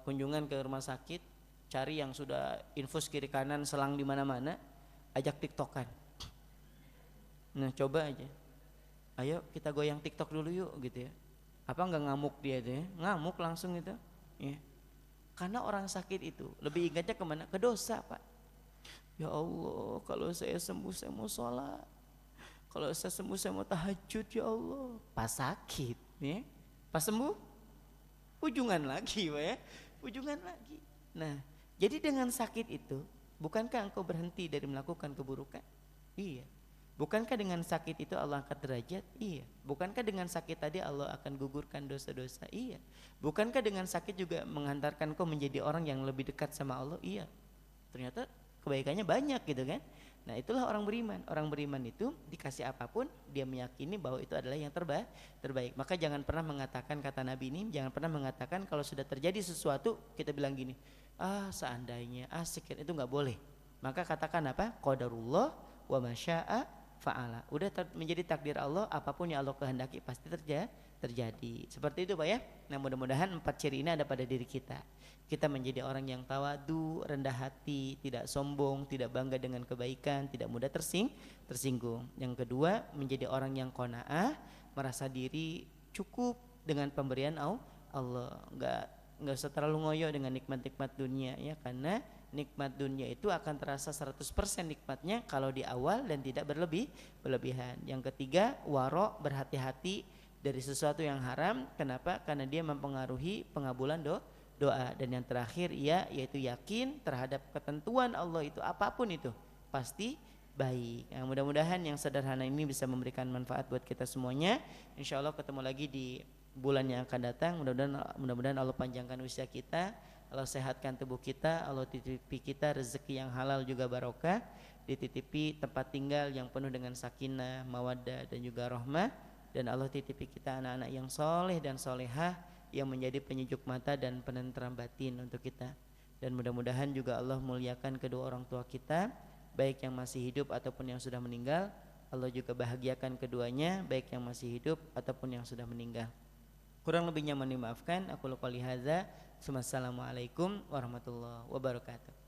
Speaker 1: kunjungan ke rumah sakit, cari yang sudah infus kiri kanan, selang di mana-mana, ajak tiktokan. Nah coba aja, ayo kita goyang tiktok dulu yuk gitu ya. Apa nggak ngamuk dia tuh ya, ngamuk langsung gitu ya. Karena orang sakit itu lebih ingatnya kemana? Ke dosa Pak. Ya Allah, kalau saya sembuh saya mau sholat, kalau saya sembuh saya mau tahajud ya Allah. Pas sakit ya, pas sembuh ujungan lagi Pak ya, ujungan lagi. Nah jadi dengan sakit itu, bukankah engkau berhenti dari melakukan keburukan? Iya. Bukankah dengan sakit itu Allah angkat derajat? Iya. Bukankah dengan sakit tadi Allah akan gugurkan dosa-dosa? Iya. Bukankah dengan sakit juga menghantarkan kau menjadi orang yang lebih dekat sama Allah? Iya. Ternyata kebaikannya banyak gitu kan. Nah itulah orang beriman. Orang beriman itu dikasih apapun dia meyakini bahwa itu adalah yang terbaik. Maka jangan pernah mengatakan kata Nabi ini, jangan pernah mengatakan kalau sudah terjadi sesuatu kita bilang gini, seandainya, sekian, itu gak boleh. Maka katakan apa? Qadarullah wa masya'a fa'ala. Udah menjadi takdir Allah, apapun yang Allah kehendaki pasti terjadi. Seperti itu Pak ya. Nah mudah-mudahan 4 ciri ini ada pada diri kita. Kita menjadi orang yang tawadu, rendah hati, tidak sombong, tidak bangga dengan kebaikan, tidak mudah tersinggung. Yang kedua, menjadi orang yang qanaah, merasa diri cukup dengan pemberian Allah. Enggak usah terlalu ngoyo dengan nikmat-nikmat dunia ya, karena nikmat dunia itu akan terasa 100% nikmatnya kalau di awal dan tidak berlebihan. Yang ketiga, waro, berhati-hati dari sesuatu yang haram. Kenapa? Karena dia mempengaruhi pengabulan doa. Dan yang terakhir yaitu yakin terhadap ketentuan Allah itu apapun itu pasti baik. Nah, mudah-mudahan yang sederhana ini bisa memberikan manfaat buat kita semuanya. Insya Allah ketemu lagi di bulan yang akan datang. Mudah-mudahan Allah panjangkan usia kita, Allah sehatkan tubuh kita, Allah titipi kita rezeki yang halal juga barokah, dititipi tempat tinggal yang penuh dengan sakinah, mawaddah dan juga rahmah, dan Allah titipi kita anak-anak yang soleh dan solehah yang menjadi penyejuk mata dan penentram batin untuk kita. Dan mudah-mudahan juga Allah muliakan kedua orang tua kita, baik yang masih hidup ataupun yang sudah meninggal. Allah juga bahagiakan keduanya, baik yang masih hidup ataupun yang sudah meninggal. Kurang lebihnya mohon dimaafkan. Aku qouli hadza. Wassalamualaikum warahmatullahi wabarakatuh.